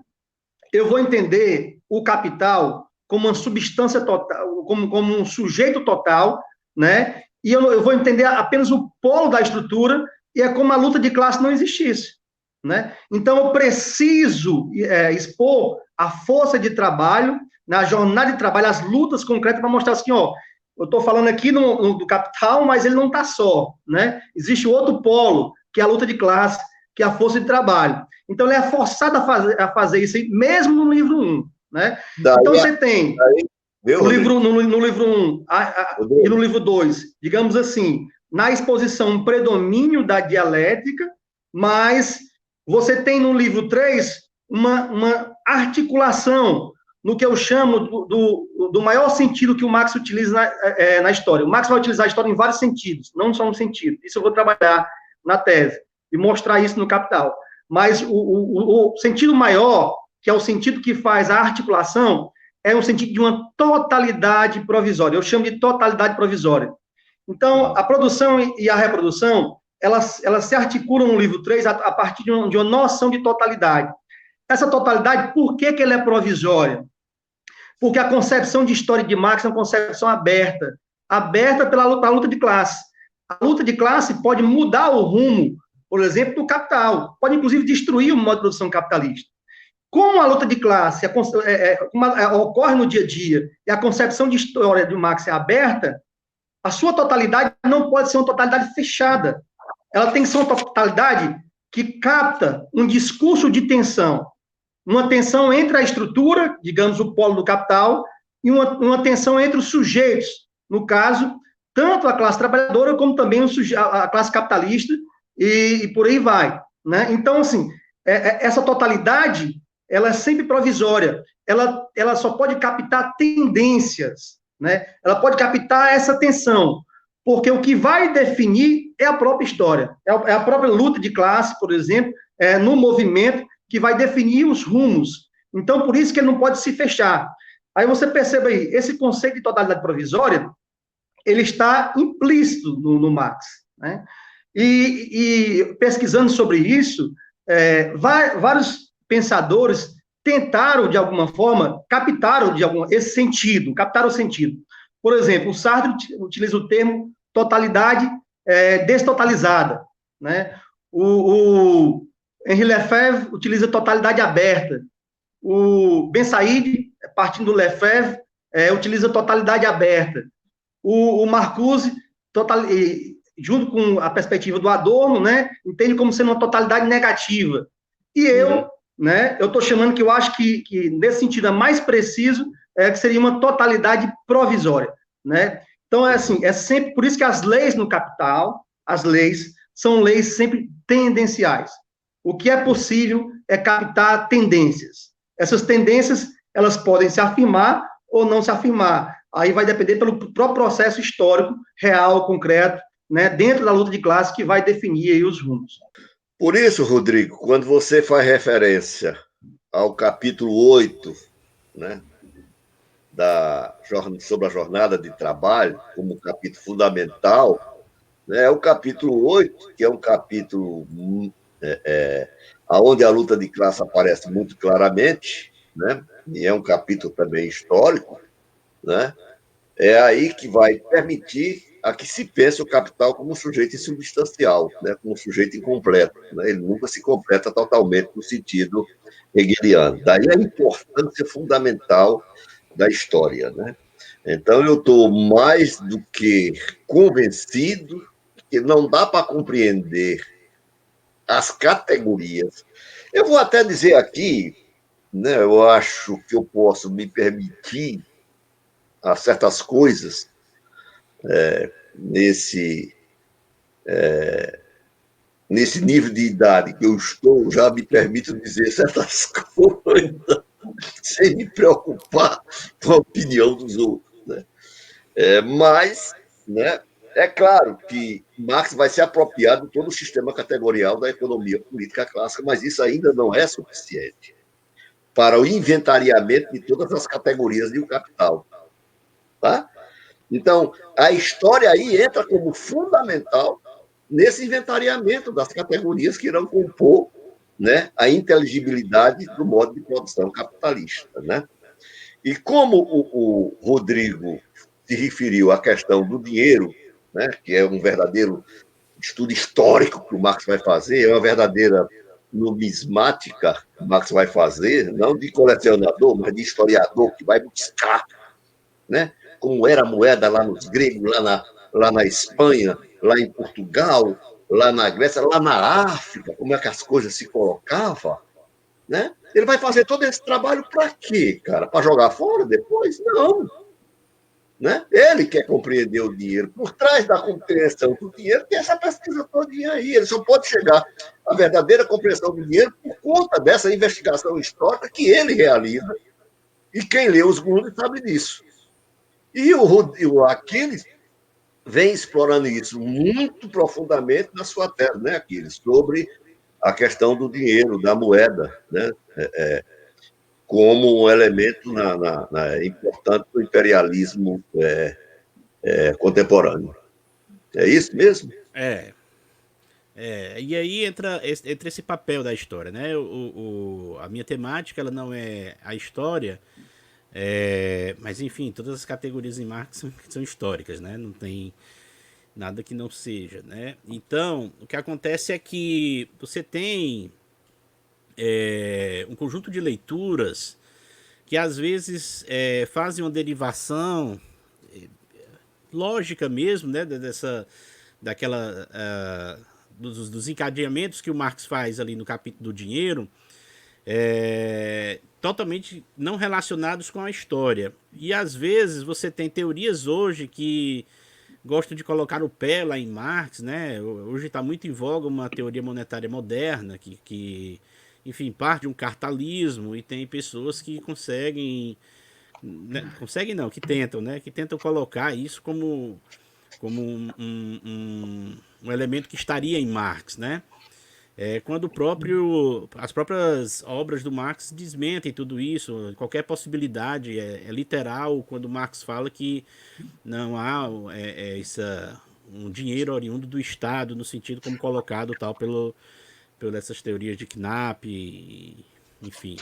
eu vou entender o capital como uma substância total, como um sujeito total, né? E eu vou entender apenas o polo da estrutura, e é como a luta de classe não existisse, né? Então, eu preciso expor a força de trabalho, na jornada de trabalho, as lutas concretas, para mostrar assim, ó, eu estou falando aqui do capital, mas ele não está só, né? Existe outro polo, que é a luta de classe, que é a força de trabalho. Então, ele é forçado a fazer isso aí, mesmo no livro 1. Né? Então, você tem no livro 1 e no livro 2, digamos assim, na exposição um predomínio da dialética, mas você tem no livro 3 uma articulação no que eu chamo do maior sentido que o Marx utiliza na história. O Marx vai utilizar a história em vários sentidos, não só um sentido. Isso eu vou trabalhar na tese e mostrar isso no Capital. Mas o sentido maior, que é o sentido que faz a articulação, é um sentido de uma totalidade provisória. Eu chamo de totalidade provisória. Então, a produção e a reprodução, elas se articulam no livro 3 a partir de uma noção de totalidade. Essa totalidade, por que ela é provisória? Porque a concepção de história de Marx é uma concepção aberta pela luta de classe. A luta de classe pode mudar o rumo, por exemplo, do capital, pode inclusive destruir o modo de produção capitalista. Como a luta de classe ocorre no dia a dia e a concepção de história de Marx é aberta, a sua totalidade não pode ser uma totalidade fechada. Ela tem que ser uma totalidade que capta um discurso de tensão, uma tensão entre a estrutura, digamos, o polo do capital, e uma tensão entre os sujeitos, no caso, tanto a classe trabalhadora como também a classe capitalista, e por aí vai. Né? Então, assim, essa totalidade, ela é sempre provisória, ela só pode captar tendências, né? Ela pode captar essa tensão, porque o que vai definir é a própria história, é a própria luta de classe, por exemplo, no movimento, que vai definir os rumos. Então, por isso que ele não pode se fechar. Aí você percebe aí, esse conceito de totalidade provisória, ele está implícito no Marx. Né? E pesquisando sobre isso, vários pensadores tentaram, de alguma forma, captaram esse sentido, captaram o sentido. Por exemplo, o Sartre utiliza o termo totalidade destotalizada. Né? O Henri Lefebvre utiliza totalidade aberta. O Ben Said, partindo do Lefebvre, utiliza totalidade aberta. O Marcuse, junto com a perspectiva do Adorno, né, entende como sendo uma totalidade negativa. E eu estou chamando que eu acho que nesse sentido é mais preciso, que seria uma totalidade provisória. Né? Então, é sempre por isso que as leis no Capital, as leis, são leis sempre tendenciais. O que é possível é captar tendências. Essas tendências, elas podem se afirmar ou não se afirmar. Aí vai depender pelo próprio processo histórico, real, concreto, né, dentro da luta de classe, que vai definir aí os rumos. Por isso, Rodrigo, quando você faz referência ao capítulo 8, né, sobre a jornada de trabalho, como um capítulo fundamental, né, o capítulo 8, que é um capítulo onde a luta de classe aparece muito claramente, né, e é um capítulo também histórico, né, é aí que vai permitir a que se pense o capital como um sujeito insubstancial, né, como um sujeito incompleto. Né, ele nunca se completa totalmente no sentido hegeliano. Daí a importância fundamental da história. Né? Então, eu estou mais do que convencido que não dá para compreender as categorias. Eu vou até dizer aqui, né, eu acho que eu posso me permitir a certas coisas nesse nível de idade que eu estou, já me permito dizer certas coisas sem me preocupar com a opinião dos outros. Né? Mas, né, é claro que Marx vai se apropriar de todo o sistema categorial da economia política clássica, mas isso ainda não é suficiente para o inventariamento de todas as categorias de um capital. Tá? Então, a história aí entra como fundamental nesse inventariamento das categorias que irão compor, né, a inteligibilidade do modo de produção capitalista. Né? E como o Rodrigo se referiu à questão do dinheiro, né, que é um verdadeiro estudo histórico que o Marx vai fazer, é uma verdadeira numismática que o Marx vai fazer, não de colecionador, mas de historiador, que vai buscar, né, como era a moeda lá nos gregos, lá na Espanha, lá em Portugal, lá na Grécia, lá na África, como é que as coisas se colocavam, né? Ele vai fazer todo esse trabalho para quê, cara? Para jogar fora depois? Não. Né? Ele quer compreender o dinheiro. Por trás da compreensão do dinheiro tem essa pesquisa todinha aí. Ele só pode chegar à verdadeira compreensão do dinheiro por conta dessa investigação histórica que ele realiza. E quem lê os Grundrisse sabe disso. E o Aquiles vem explorando isso muito profundamente na sua tese, né, Aquiles? Sobre a questão do dinheiro, da moeda, né? Como um elemento importante do imperialismo contemporâneo. É isso mesmo? E aí entra esse papel da história, né? A minha temática ela não é a história, mas enfim, todas as categorias em Marx são históricas, né? Não tem nada que não seja, né? Então, o que acontece é que você tem um conjunto de leituras que às vezes fazem uma derivação lógica mesmo, né? Dos encadeamentos que o Marx faz ali no capítulo do dinheiro, totalmente não relacionados com a história. E às vezes você tem teorias hoje que gostam de colocar o pé lá em Marx, né? Hoje está muito em voga uma teoria monetária moderna que enfim, parte de um cartalismo, e tem pessoas que conseguem, né? Conseguem não, que tentam, né? Que tentam colocar isso como um elemento que estaria em Marx, né? Quando as próprias obras do Marx desmentem tudo isso, qualquer possibilidade é literal quando Marx fala que não há um dinheiro oriundo do Estado no sentido como colocado tal pelas essas teorias de Knapp, enfim.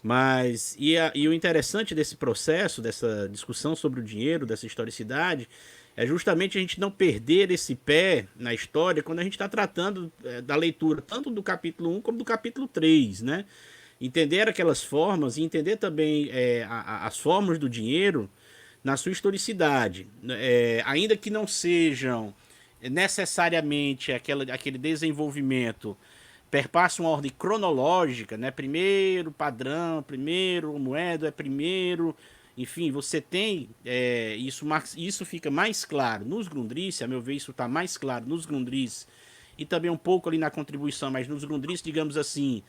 Mas, e o interessante desse processo, dessa discussão sobre o dinheiro, dessa historicidade, é justamente a gente não perder esse pé na história quando a gente está tratando da leitura tanto do capítulo 1 como do capítulo 3, né? Entender aquelas formas e entender também as formas do dinheiro na sua historicidade. Ainda que não sejam necessariamente aquele desenvolvimento perpassa uma ordem cronológica, né? Primeiro padrão, primeiro moeda, primeiro, enfim, você tem isso fica mais claro nos Grundrisse, a meu ver isso está mais claro nos Grundrisse e também um pouco ali na contribuição, mas nos Grundrisse, digamos assim,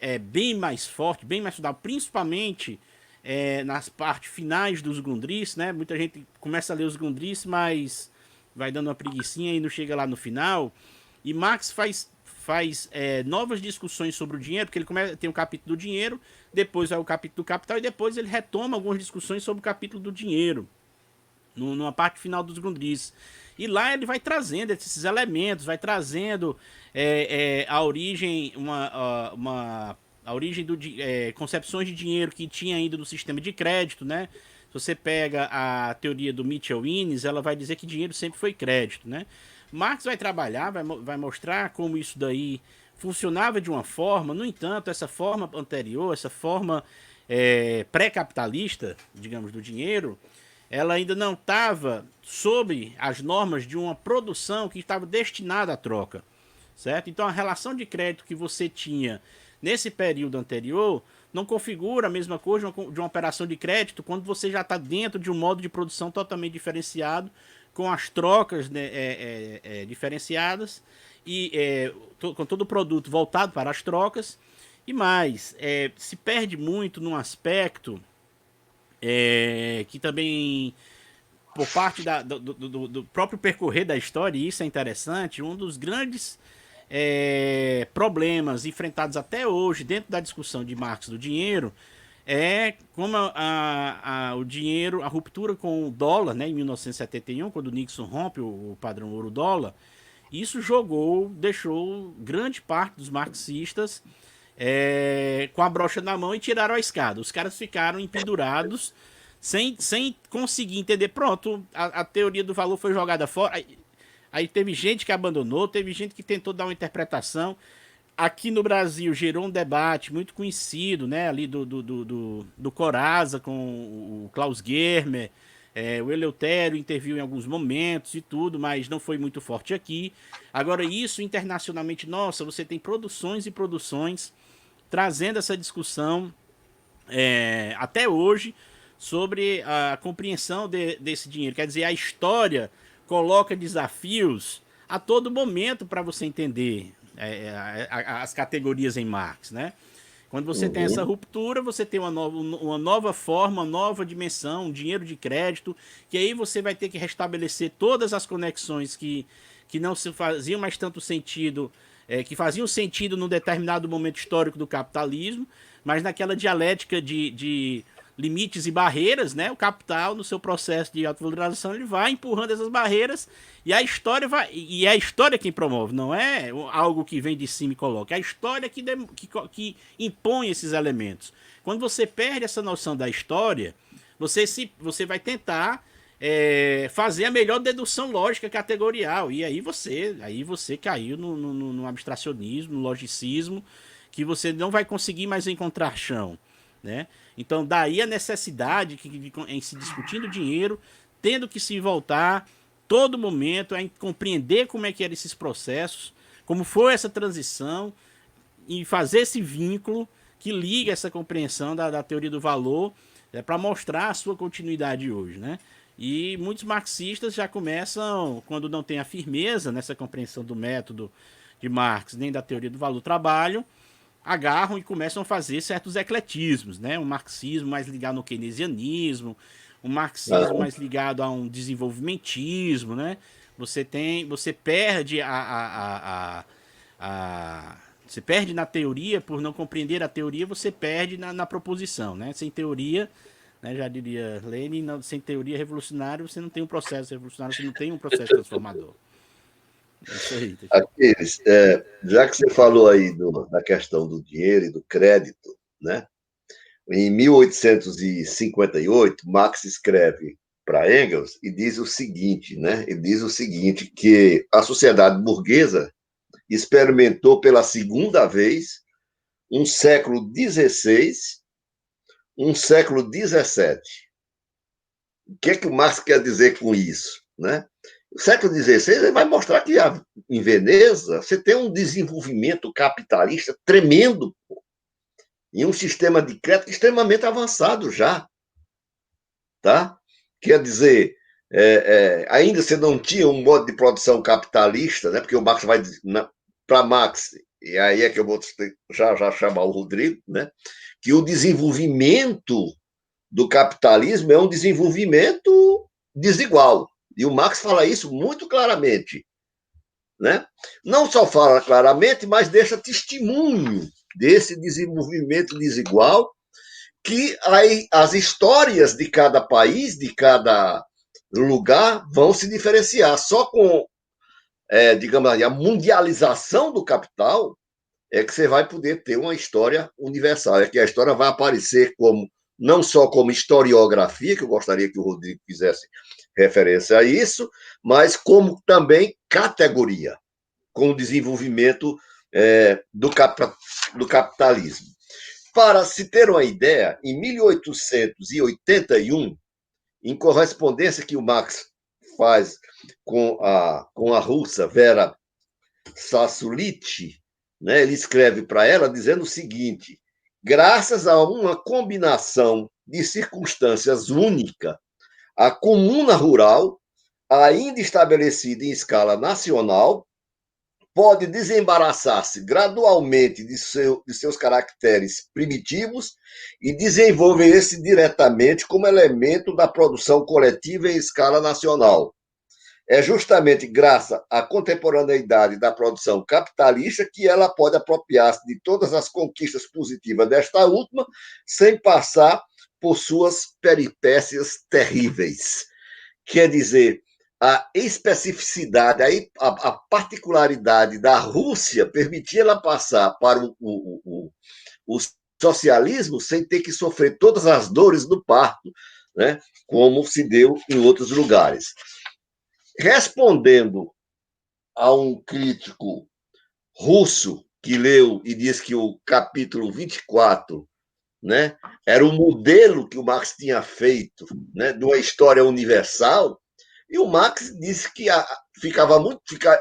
é bem mais forte, bem mais estudado, principalmente nas partes finais dos Grundrisse, né? Muita gente começa a ler os Grundrisse, mas vai dando uma preguicinha e não chega lá no final. E Marx faz novas discussões sobre o dinheiro, porque ele tem o capítulo do dinheiro, depois vai o capítulo do capital, e depois ele retoma algumas discussões sobre o capítulo do dinheiro, numa parte final dos Grundrisse. E lá ele vai trazendo esses elementos, vai trazendo a origem, a origem concepções de dinheiro que tinha ainda no sistema de crédito, né? Se você pega a teoria do Mitchell-Innes, ela vai dizer que dinheiro sempre foi crédito, né? Marx vai trabalhar, vai mostrar como isso daí funcionava de uma forma, no entanto, essa forma anterior, essa forma pré-capitalista, digamos, do dinheiro, ela ainda não estava sob as normas de uma produção que estava destinada à troca, certo? Então a relação de crédito que você tinha nesse período anterior não configura a mesma coisa de uma operação de crédito quando você já está dentro de um modo de produção totalmente diferenciado, com as trocas, né, diferenciadas e com todo o produto voltado para as trocas. E mais, se perde muito num aspecto que também, por parte do próprio percorrer da história, e isso é interessante, um dos grandes problemas enfrentados até hoje dentro da discussão de Marx do dinheiro como o dinheiro, a ruptura com o dólar, né, em 1971, quando o Nixon rompe o padrão ouro-dólar, isso deixou grande parte dos marxistas com a brocha na mão e tiraram a escada. Os caras ficaram empendurados sem conseguir entender. Pronto, a teoria do valor foi jogada fora. Aí teve gente que abandonou, teve gente que tentou dar uma interpretação. Aqui no Brasil gerou um debate muito conhecido, né, ali do Corazza com o Klaus Germer, O Eleutério interviu em alguns momentos e tudo, mas não foi muito forte aqui. Agora, isso internacionalmente, nossa, você tem produções e produções trazendo essa discussão até hoje sobre a compreensão desse dinheiro. Quer dizer, a história coloca desafios a todo momento para você entender as categorias em Marx, né? Quando você tem essa ruptura, você tem uma nova forma, uma nova dimensão, um dinheiro de crédito, que aí você vai ter que restabelecer todas as conexões que não se faziam mais tanto sentido, que faziam sentido num determinado momento histórico do capitalismo, mas naquela dialética de limites e barreiras, né? O capital, no seu processo de autovalorização, ele vai empurrando essas barreiras e a história vai. E é a história quem promove, não é algo que vem de cima e coloca. É a história que impõe esses elementos. Quando você perde essa noção da história, você vai tentar fazer a melhor dedução lógica categorial. E aí você caiu no abstracionismo, no logicismo, que você não vai conseguir mais encontrar chão, né? Então, daí a necessidade em se discutindo dinheiro, tendo que se voltar todo momento a compreender como é que eram esses processos, como foi essa transição, e fazer esse vínculo que liga essa compreensão da teoria do valor para mostrar a sua continuidade hoje, né? E muitos marxistas já começam, quando não tem a firmeza nessa compreensão do método de Marx, nem da teoria do valor do trabalho, agarram e começam a fazer certos ecletismos, né? Um marxismo mais ligado no keynesianismo, um marxismo mais ligado a um desenvolvimentismo, né? Você perde você perde na teoria, por não compreender a teoria, você perde na proposição, né? Sem teoria, né, já diria Lenin, sem teoria revolucionária, você não tem um processo revolucionário, você não tem um processo transformador. É isso aí. Aquiles, já que você falou aí da questão do dinheiro e do crédito, né? Em 1858, Marx escreve para Engels e diz o seguinte, né? Ele diz o seguinte, que a sociedade burguesa experimentou pela segunda vez um século XVI, um século XVII. O que é que o Marx quer dizer com isso, né? O século XVI vai mostrar que em Veneza você tem um desenvolvimento capitalista tremendo em um sistema de crédito extremamente avançado já, tá? Quer dizer, ainda você não tinha um modo de produção capitalista, né? Porque o Marx vai para Marx, e aí é que eu vou já chamar o Rodrigo, né? Que o desenvolvimento do capitalismo é um desenvolvimento desigual. E o Marx fala isso muito claramente, né? Não só fala claramente, mas deixa testemunho desse desenvolvimento desigual, que aí as histórias de cada país, de cada lugar, vão se diferenciar. Só com, digamos assim, a mundialização do capital é que você vai poder ter uma história universal. É que a história vai aparecer como não só como historiografia, que eu gostaria que o Rodrigo fizesse referência a isso, mas como também categoria, com o desenvolvimento do capitalismo. Para se ter uma ideia, em 1881, em correspondência que o Marx faz com a russa Vera Sassuliti, né, ele escreve para ela dizendo o seguinte: graças a uma combinação de circunstâncias única, a comuna rural, ainda estabelecida em escala nacional, pode desembaraçar-se gradualmente de seus caracteres primitivos e desenvolver-se diretamente como elemento da produção coletiva em escala nacional. É justamente graças à contemporaneidade da produção capitalista que ela pode apropriar-se de todas as conquistas positivas desta última, sem passar por suas peripécias terríveis. Quer dizer, a especificidade, a particularidade da Rússia permitia ela passar para o socialismo sem ter que sofrer todas as dores do parto, né, como se deu em outros lugares. Respondendo a um crítico russo que leu e diz que o capítulo 24 né? Era o modelo que o Marx tinha feito, né, de uma história universal, e o Marx disse que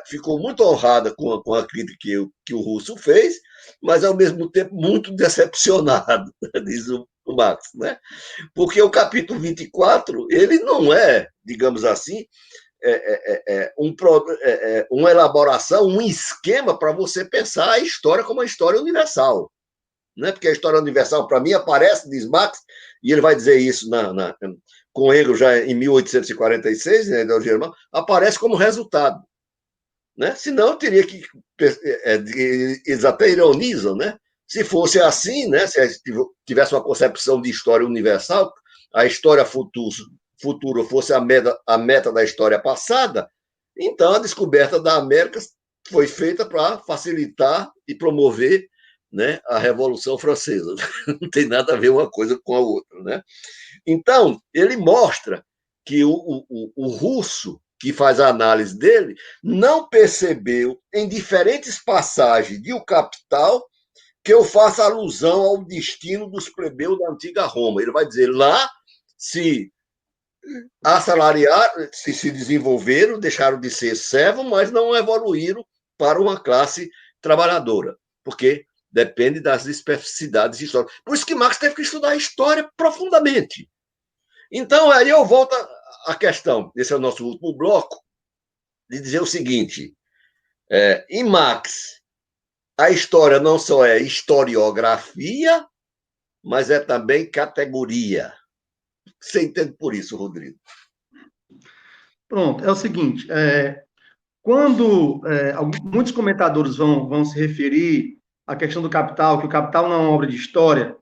ficou muito honrada com a crítica que o Russo fez, mas, ao mesmo tempo, muito decepcionado, diz o Marx, né? Porque o capítulo 24, ele não é, digamos assim, uma elaboração, um esquema para você pensar a história como uma história universal. Né? Porque a história universal, para mim, aparece, diz Marx, e ele vai dizer isso com Hegel já em 1846, né, aparece como resultado. Né? Senão, eu teria que. Eles até ironizam, né? Se fosse assim, né, se tivesse uma concepção de história universal, a história futura fosse a meta da história passada, então a descoberta da América foi feita para facilitar e promover, né, a Revolução Francesa. Não tem nada a ver uma coisa com a outra. Né? Então, ele mostra que o russo, que faz a análise dele, não percebeu, em diferentes passagens de O Capital, que eu faço alusão ao destino dos plebeus da antiga Roma. Ele vai dizer, lá se assalariaram, se desenvolveram, deixaram de ser servos, mas não evoluíram para uma classe trabalhadora, porque depende das especificidades históricas. Por isso que Marx teve que estudar a história profundamente. Então, aí eu volto à questão, esse é o nosso último bloco, de dizer o seguinte, em Marx, a história não só é historiografia, mas é também categoria. Você entende por isso, Rodrigo? Pronto, é o seguinte, quando muitos comentadores vão se referir à questão do Capital, que o Capital não é uma obra de história,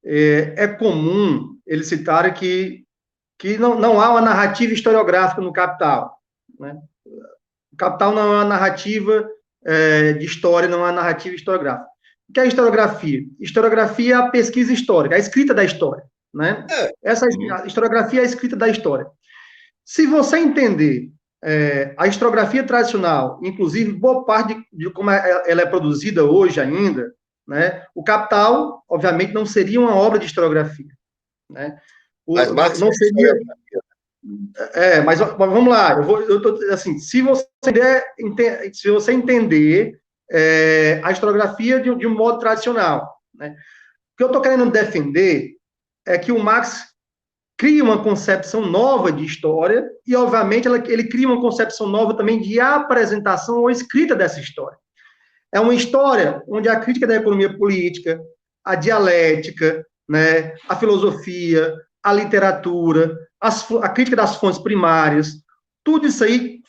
é comum eles citarem que não há uma narrativa historiográfica no Capital. Né? O Capital não é uma narrativa de história, não é uma narrativa historiográfica. O que é historiografia? Historiografia é a pesquisa histórica, a escrita da história. Né? A historiografia é a escrita da história. Se você entender a historiografia tradicional, inclusive boa parte de como ela é produzida hoje ainda, né, o Capital, obviamente, não seria uma obra de historiografia. Né? Mas Marx não seria. Mas vamos lá. Assim, se você entender a historiografia de um modo tradicional, né? O que eu estou querendo defender é que o Marx cria uma concepção nova de história e, obviamente, ele cria uma concepção nova também de apresentação ou escrita dessa história. É uma história onde a crítica da economia política, a dialética, né, a filosofia, a literatura, a crítica das fontes primárias, tudo isso aí,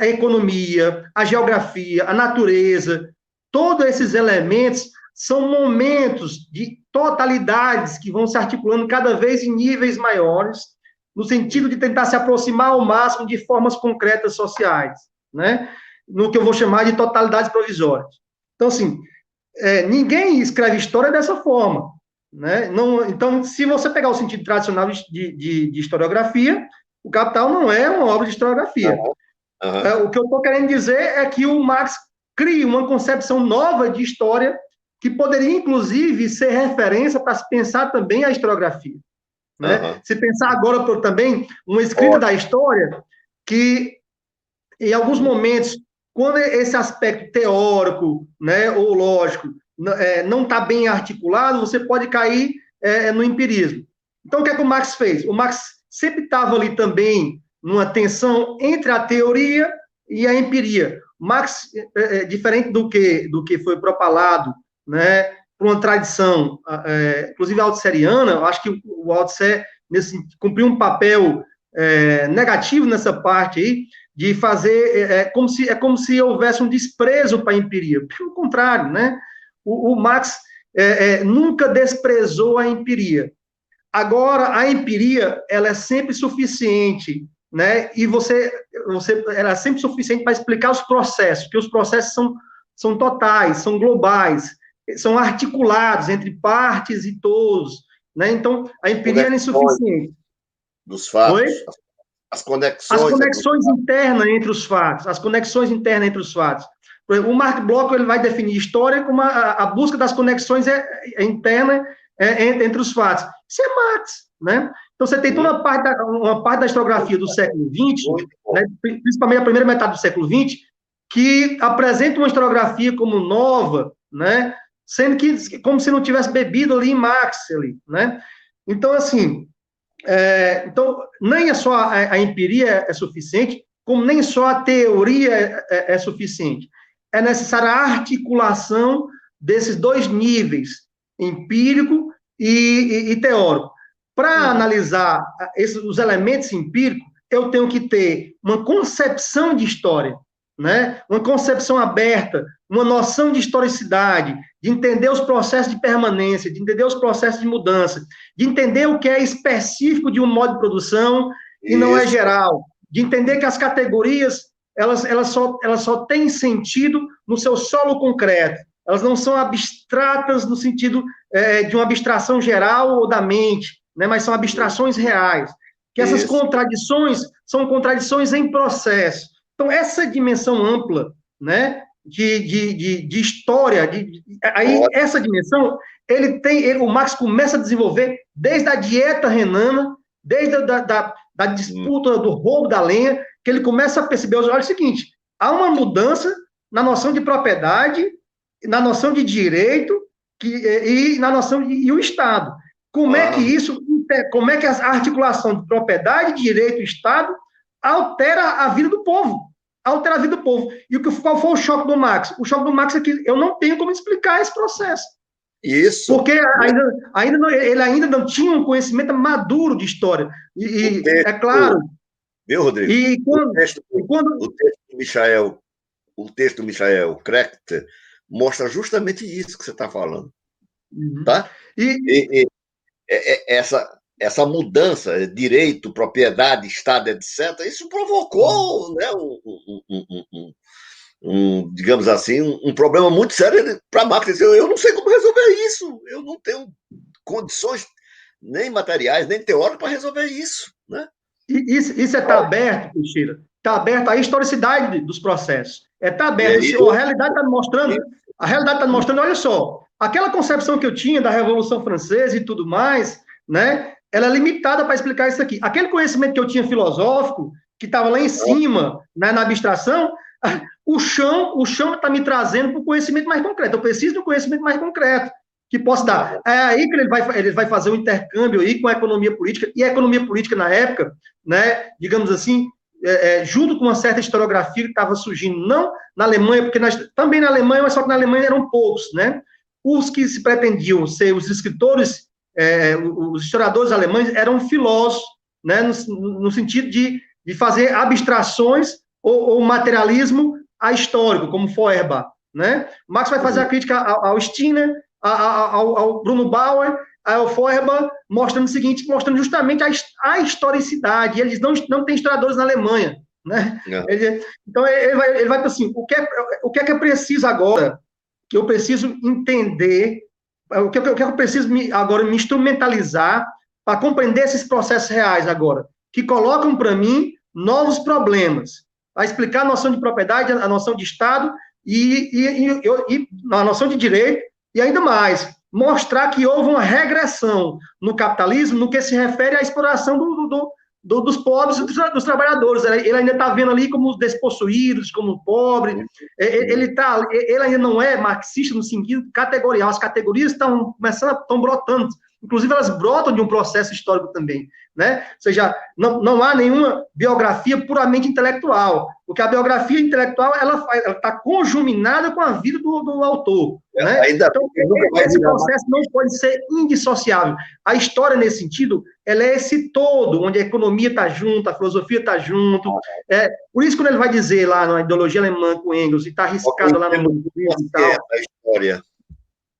a economia, a geografia, a natureza, todos esses elementos são momentos de totalidades que vão se articulando cada vez em níveis maiores, no sentido de tentar se aproximar ao máximo de formas concretas sociais, né? No que eu vou chamar de totalidades provisórias. Então, assim, ninguém escreve história dessa forma. Né? Não, então, se você pegar o sentido tradicional de historiografia, o Capital não é uma obra de historiografia. O que eu estou querendo dizer é que o Marx cria uma concepção nova de história que poderia, inclusive, ser referência para se pensar também a historiografia. Né? Se pensar agora também uma escrita da história que, em alguns momentos, quando esse aspecto teórico, né, ou lógico, não está bem articulado, você pode cair no empirismo. Então, o que é que o Marx fez? O Marx sempre estava ali também numa tensão entre a teoria e a empiria. Marx, diferente do que foi propalado, né, por uma tradição, inclusive althusseriana, eu acho que o Althusser cumpriu um papel negativo nessa parte aí, de fazer, como se houvesse um desprezo para a empiria. Pelo contrário, né? O Marx nunca desprezou a empiria. Agora, a empiria, ela é sempre suficiente, né? E ela é sempre suficiente para explicar os processos, porque os processos são totais, são globais, são articulados entre partes e todos, né? Então, a empiria é insuficiente. Dos fatos. Oi? As conexões internas entre os fatos, O Mark Bloch ele vai definir história como a busca das conexões internas entre os fatos. Isso é Marx, né? Então, você tem toda uma parte da historiografia do século XX, né, principalmente a primeira metade do século XX, que apresenta uma historiografia como nova, né, sendo que como se não tivesse bebido ali em Marx, ali, né? Então, assim, então, nem só a empiria é suficiente, como nem só a teoria é suficiente. É necessária a articulação desses dois níveis, empírico e teórico. Para analisar os elementos empíricos, eu tenho que ter uma concepção de história, né? Uma concepção aberta, uma noção de historicidade, de entender os processos de permanência, de entender os processos de mudança, de entender o que é específico de um modo de produção e não é geral, de entender que as categorias elas só têm sentido no seu solo concreto, elas não são abstratas no sentido de uma abstração geral ou da mente, né, mas são abstrações reais, que essas contradições são contradições em processo. Então, essa dimensão ampla, né, de história, aí essa dimensão, o Marx começa a desenvolver desde a dieta renana, desde da disputa do roubo da lenha, que ele começa a perceber, olha o seguinte, há uma mudança na noção de propriedade, na noção de direito e na noção e o Estado. Como é que a articulação de propriedade, direito e Estado altera a vida do povo? Altera a vida do povo. E qual foi o choque do Marx? O choque do Marx é que eu não tenho como explicar esse processo. Isso. Porque ele ainda não tinha um conhecimento maduro de história. E é claro. Viu, Rodrigo? O texto do Michael Krechter mostra justamente isso que você está falando. Tá? Essa mudança, direito, propriedade, Estado, etc., isso provocou, né, digamos assim, um problema muito sério para Marx. Eu não sei como resolver isso, eu não tenho condições nem materiais, nem teóricas para resolver isso. Né? Isso está aberto, Teixeira, está aberto à historicidade dos processos. Está aberto. A realidade está mostrando, olha só, aquela concepção que eu tinha da Revolução Francesa e tudo mais, né, ela é limitada para explicar isso aqui. Aquele conhecimento que eu tinha filosófico, que estava lá em cima, né, na abstração, o chão está me trazendo para o conhecimento mais concreto. Eu preciso de um conhecimento mais concreto que possa dar. É aí que ele vai fazer um intercâmbio aí com a economia política, e a economia política na época, né, digamos assim, junto com uma certa historiografia que estava surgindo, não na Alemanha, porque também na Alemanha, mas só que na Alemanha eram poucos, né? Os que se pretendiam ser os escritores, os historiadores alemães eram filósofos, né, no sentido de fazer abstrações ou materialismo ahistórico, como Feuerbach, né? Marx vai fazer a crítica ao Stirner, ao Bruno Bauer, ao Feuerbach, mostrando o seguinte, mostrando justamente a historicidade. Eles não têm historiadores na Alemanha, né? Então ele vai assim, o que é preciso agora? Que eu preciso entender, o que eu preciso agora me instrumentalizar para compreender esses processos reais agora, que colocam para mim novos problemas, a explicar a noção de propriedade, a noção de Estado e a noção de direito, e ainda mais, mostrar que houve uma regressão no capitalismo no que se refere à exploração dos pobres e dos trabalhadores. Ele ainda está vendo ali como os despossuídos, como pobre. Ele ainda não é marxista no sentido categorial. As categorias estão brotando. Inclusive, elas brotam de um processo histórico também, né? Ou seja, não há nenhuma biografia puramente intelectual, porque a biografia intelectual ela está conjuminada com a vida do autor, né? Então, esse processo não pode ser indissociável. A história, nesse sentido, ela é esse todo, onde a economia está junto, a filosofia está junto. Por isso, quando ele vai dizer lá na ideologia alemã com Engels, e está arriscado lá no e tal, a história.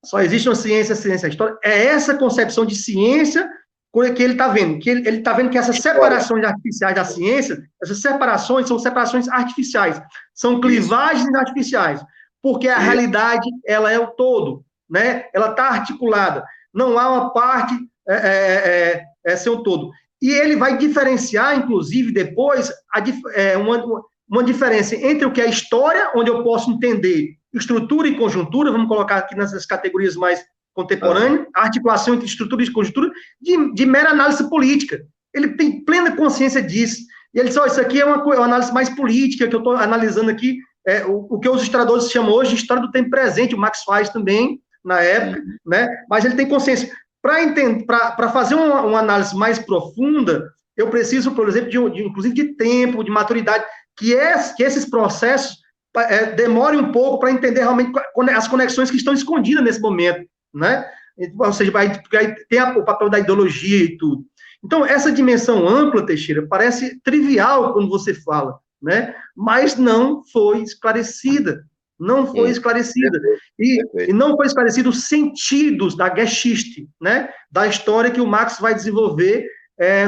Só existe uma ciência, a história. É essa concepção de ciência que ele está vendo. Que ele está vendo que essas separações artificiais da ciência, essas separações são separações artificiais. São clivagens artificiais. Porque a realidade, ela é o todo. Né? Ela está articulada. Não há uma parte ser o todo. E ele vai diferenciar, inclusive, depois, uma diferença entre o que é história, onde eu posso entender estrutura e conjuntura, vamos colocar aqui nessas categorias mais contemporânea, a articulação entre estrutura e conjuntura, de mera análise política. Ele tem plena consciência disso. E ele disse, isso aqui é uma análise mais política, que eu estou analisando aqui, o que os historiadores chamam hoje de história do tempo presente, o Marx faz também, na época, né? Mas ele tem consciência. Para fazer uma análise mais profunda, eu preciso, por exemplo, inclusive de tempo, de maturidade, que esses processos demorem um pouco para entender realmente as conexões que estão escondidas nesse momento, né? Ou seja, tem o papel da ideologia e tudo. Então, essa dimensão ampla, Teixeira, parece trivial quando você fala, né? Mas não foi esclarecida. Não foi esclarecida. E não foi esclarecido os sentidos da Geschichte, né? Da história que o Marx vai desenvolver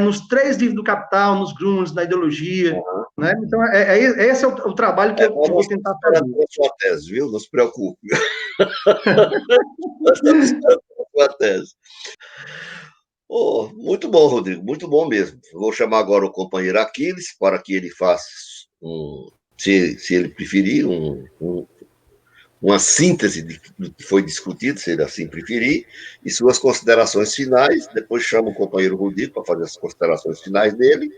nos 3 livros do Capital, nos Grunds, na ideologia, né? Então, esse é o trabalho que eu vou tentar fazer. A sua tese, viu? Não se preocupe. Nós estamos esperando a sua tese. Oh, muito bom, Rodrigo, muito bom mesmo. Vou chamar agora o companheiro Aquiles para que ele faça, se ele preferir, uma síntese do que foi discutido, se ele assim preferir, e suas considerações finais. Depois chamo o companheiro Rodrigo para fazer as considerações finais dele.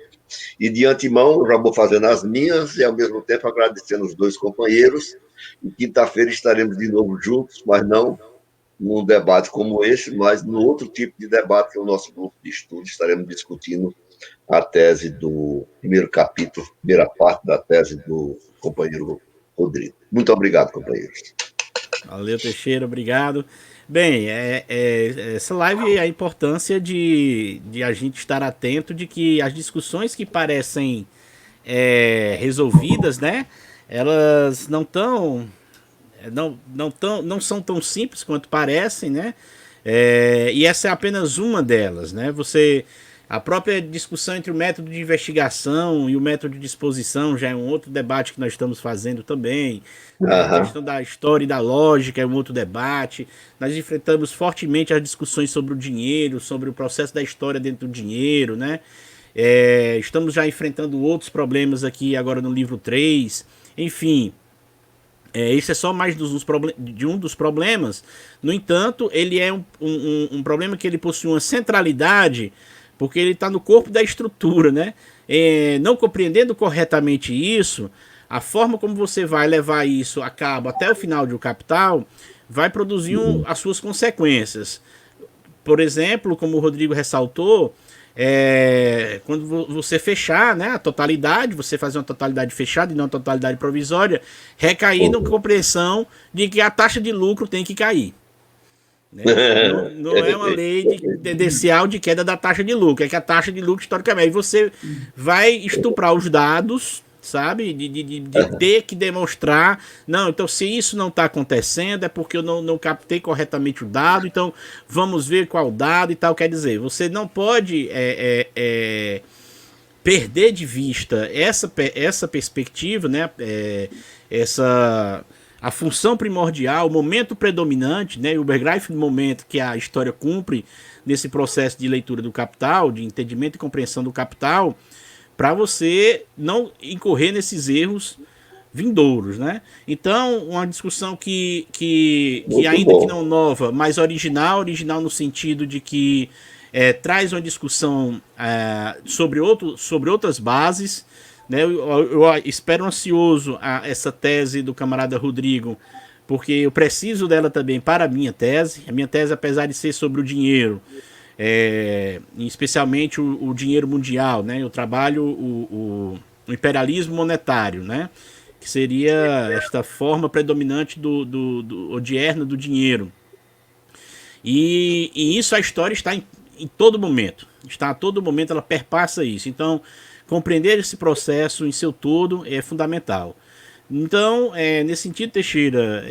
E de antemão, eu já vou fazendo as minhas e, ao mesmo tempo, agradecendo os 2 companheiros. E quinta-feira estaremos de novo juntos, mas não num debate como esse, mas num outro tipo de debate, que é o nosso grupo de estudo. Estaremos discutindo a tese do primeiro capítulo, primeira parte da tese do companheiro Rodrigo. Muito obrigado, companheiros. Valeu, Teixeira, obrigado. Bem, essa live é a importância de a gente estar atento de que as discussões que parecem resolvidas, né, elas não são tão simples quanto parecem, né? E essa é apenas uma delas, né? A própria discussão entre o método de investigação e o método de exposição já é um outro debate que nós estamos fazendo também. A questão da história e da lógica é um outro debate. Nós enfrentamos fortemente as discussões sobre o dinheiro, sobre o processo da história dentro do dinheiro, né? Estamos já enfrentando outros problemas aqui agora no livro 3. Enfim, esse é só mais de um dos problemas. No entanto, ele é um problema que ele possui uma centralidade, porque ele está no corpo da estrutura, né? Não compreendendo corretamente isso, a forma como você vai levar isso a cabo até o final de O Capital vai produzir as suas consequências. Por exemplo, como o Rodrigo ressaltou, quando você fechar, né, a totalidade, você fazer uma totalidade fechada e não uma totalidade provisória, recair na compreensão de que a taxa de lucro tem que cair. Né? Não é uma lei tendencial de queda da taxa de lucro, é que a taxa de lucro, historicamente, você vai estuprar os dados, sabe? De ter que demonstrar, não, então se isso não está acontecendo é porque eu não captei corretamente o dado, então vamos ver qual dado e tal. Quer dizer, você não pode perder de vista essa perspectiva, né? A função primordial, o momento predominante, né, o Übergreifende momento que a história cumpre nesse processo de leitura do Capital, de entendimento e compreensão do Capital, para você não incorrer nesses erros vindouros, né? Então, uma discussão que ainda que não nova, mas original no sentido de que traz uma discussão sobre outras bases, né? Eu espero ansioso essa tese do camarada Rodrigo, porque eu preciso dela também para a minha tese. A minha tese, apesar de ser sobre o dinheiro, especialmente o dinheiro mundial, né? Eu trabalho o imperialismo monetário, né? Que seria esta forma predominante do odierno do dinheiro. E isso a história está em todo momento. Está a todo momento, ela perpassa isso. Então, compreender esse processo em seu todo é fundamental. Então, nesse sentido, Teixeira,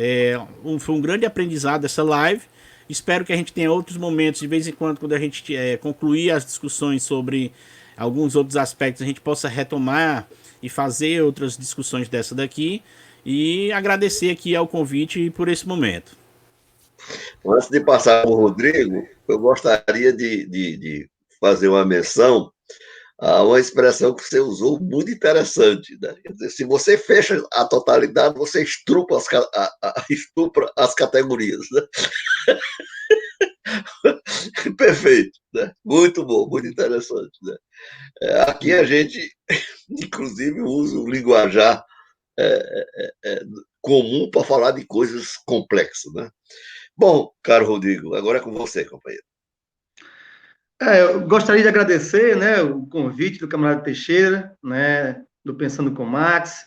foi um grande aprendizado essa live. Espero que a gente tenha outros momentos, de vez em quando a gente concluir as discussões sobre alguns outros aspectos, a gente possa retomar e fazer outras discussões dessa daqui. E agradecer aqui ao convite por esse momento. Antes de passar para o Rodrigo, eu gostaria de fazer uma menção a uma expressão que você usou muito interessante, né? Quer dizer, se você fecha a totalidade, você estupra as categorias, né? Perfeito, né? Muito bom, muito interessante, né? Aqui a gente, inclusive, usa o linguajar comum para falar de coisas complexas, né? Bom, caro Rodrigo, agora é com você, companheiro. Eu gostaria de agradecer, né, o convite do camarada Teixeira, né, do Pensando com Max,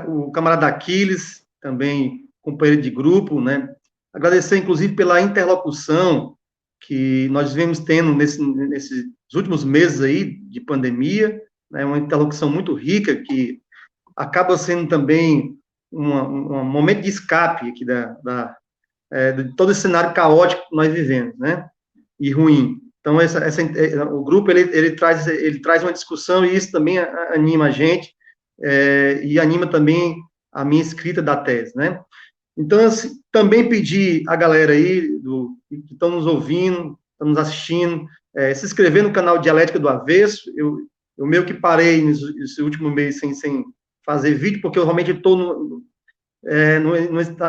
o camarada Aquiles, também companheiro de grupo, né, agradecer, inclusive, pela interlocução que nós vemos tendo nesses últimos meses aí de pandemia, né, uma interlocução muito rica que acaba sendo também um momento de escape aqui de todo esse cenário caótico que nós vivemos, né? E ruim. Então, o grupo ele traz uma discussão e isso também anima a gente e anima também a minha escrita da tese, né? Então, assim, também pedir a galera aí que estão nos ouvindo, estão nos assistindo, se inscrever no canal Dialética do Avesso. Eu meio que parei nesse último mês sem fazer vídeo, porque eu realmente estou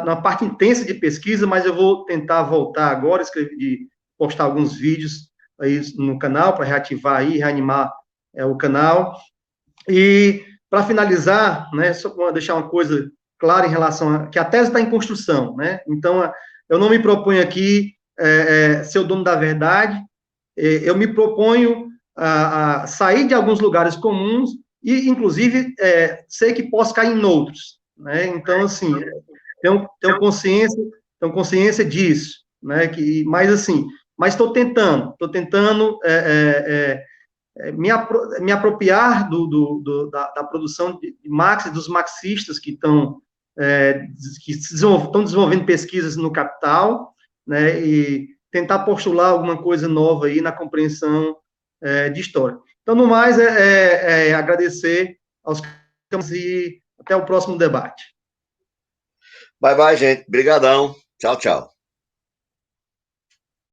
na parte intensa de pesquisa, mas eu vou tentar voltar agora, postar alguns vídeos aí no canal para reativar aí, reanimar o canal. E para finalizar, né, só para deixar uma coisa clara em relação a que a tese está em construção, né? Então eu não me proponho aqui ser o dono da verdade. Eu me proponho a sair de alguns lugares comuns e, inclusive, sei que posso cair em outros, né? Então, assim, tenho consciência disso, né? Mas, assim, estou tentando me apropriar da produção de Marx e dos marxistas que estão desenvolvendo pesquisas no Capital, né? E tentar postular alguma coisa nova aí na compreensão de história. Então, no mais, agradecer aos e até o próximo debate. Bye, bye, gente. Obrigadão. Tchau, tchau.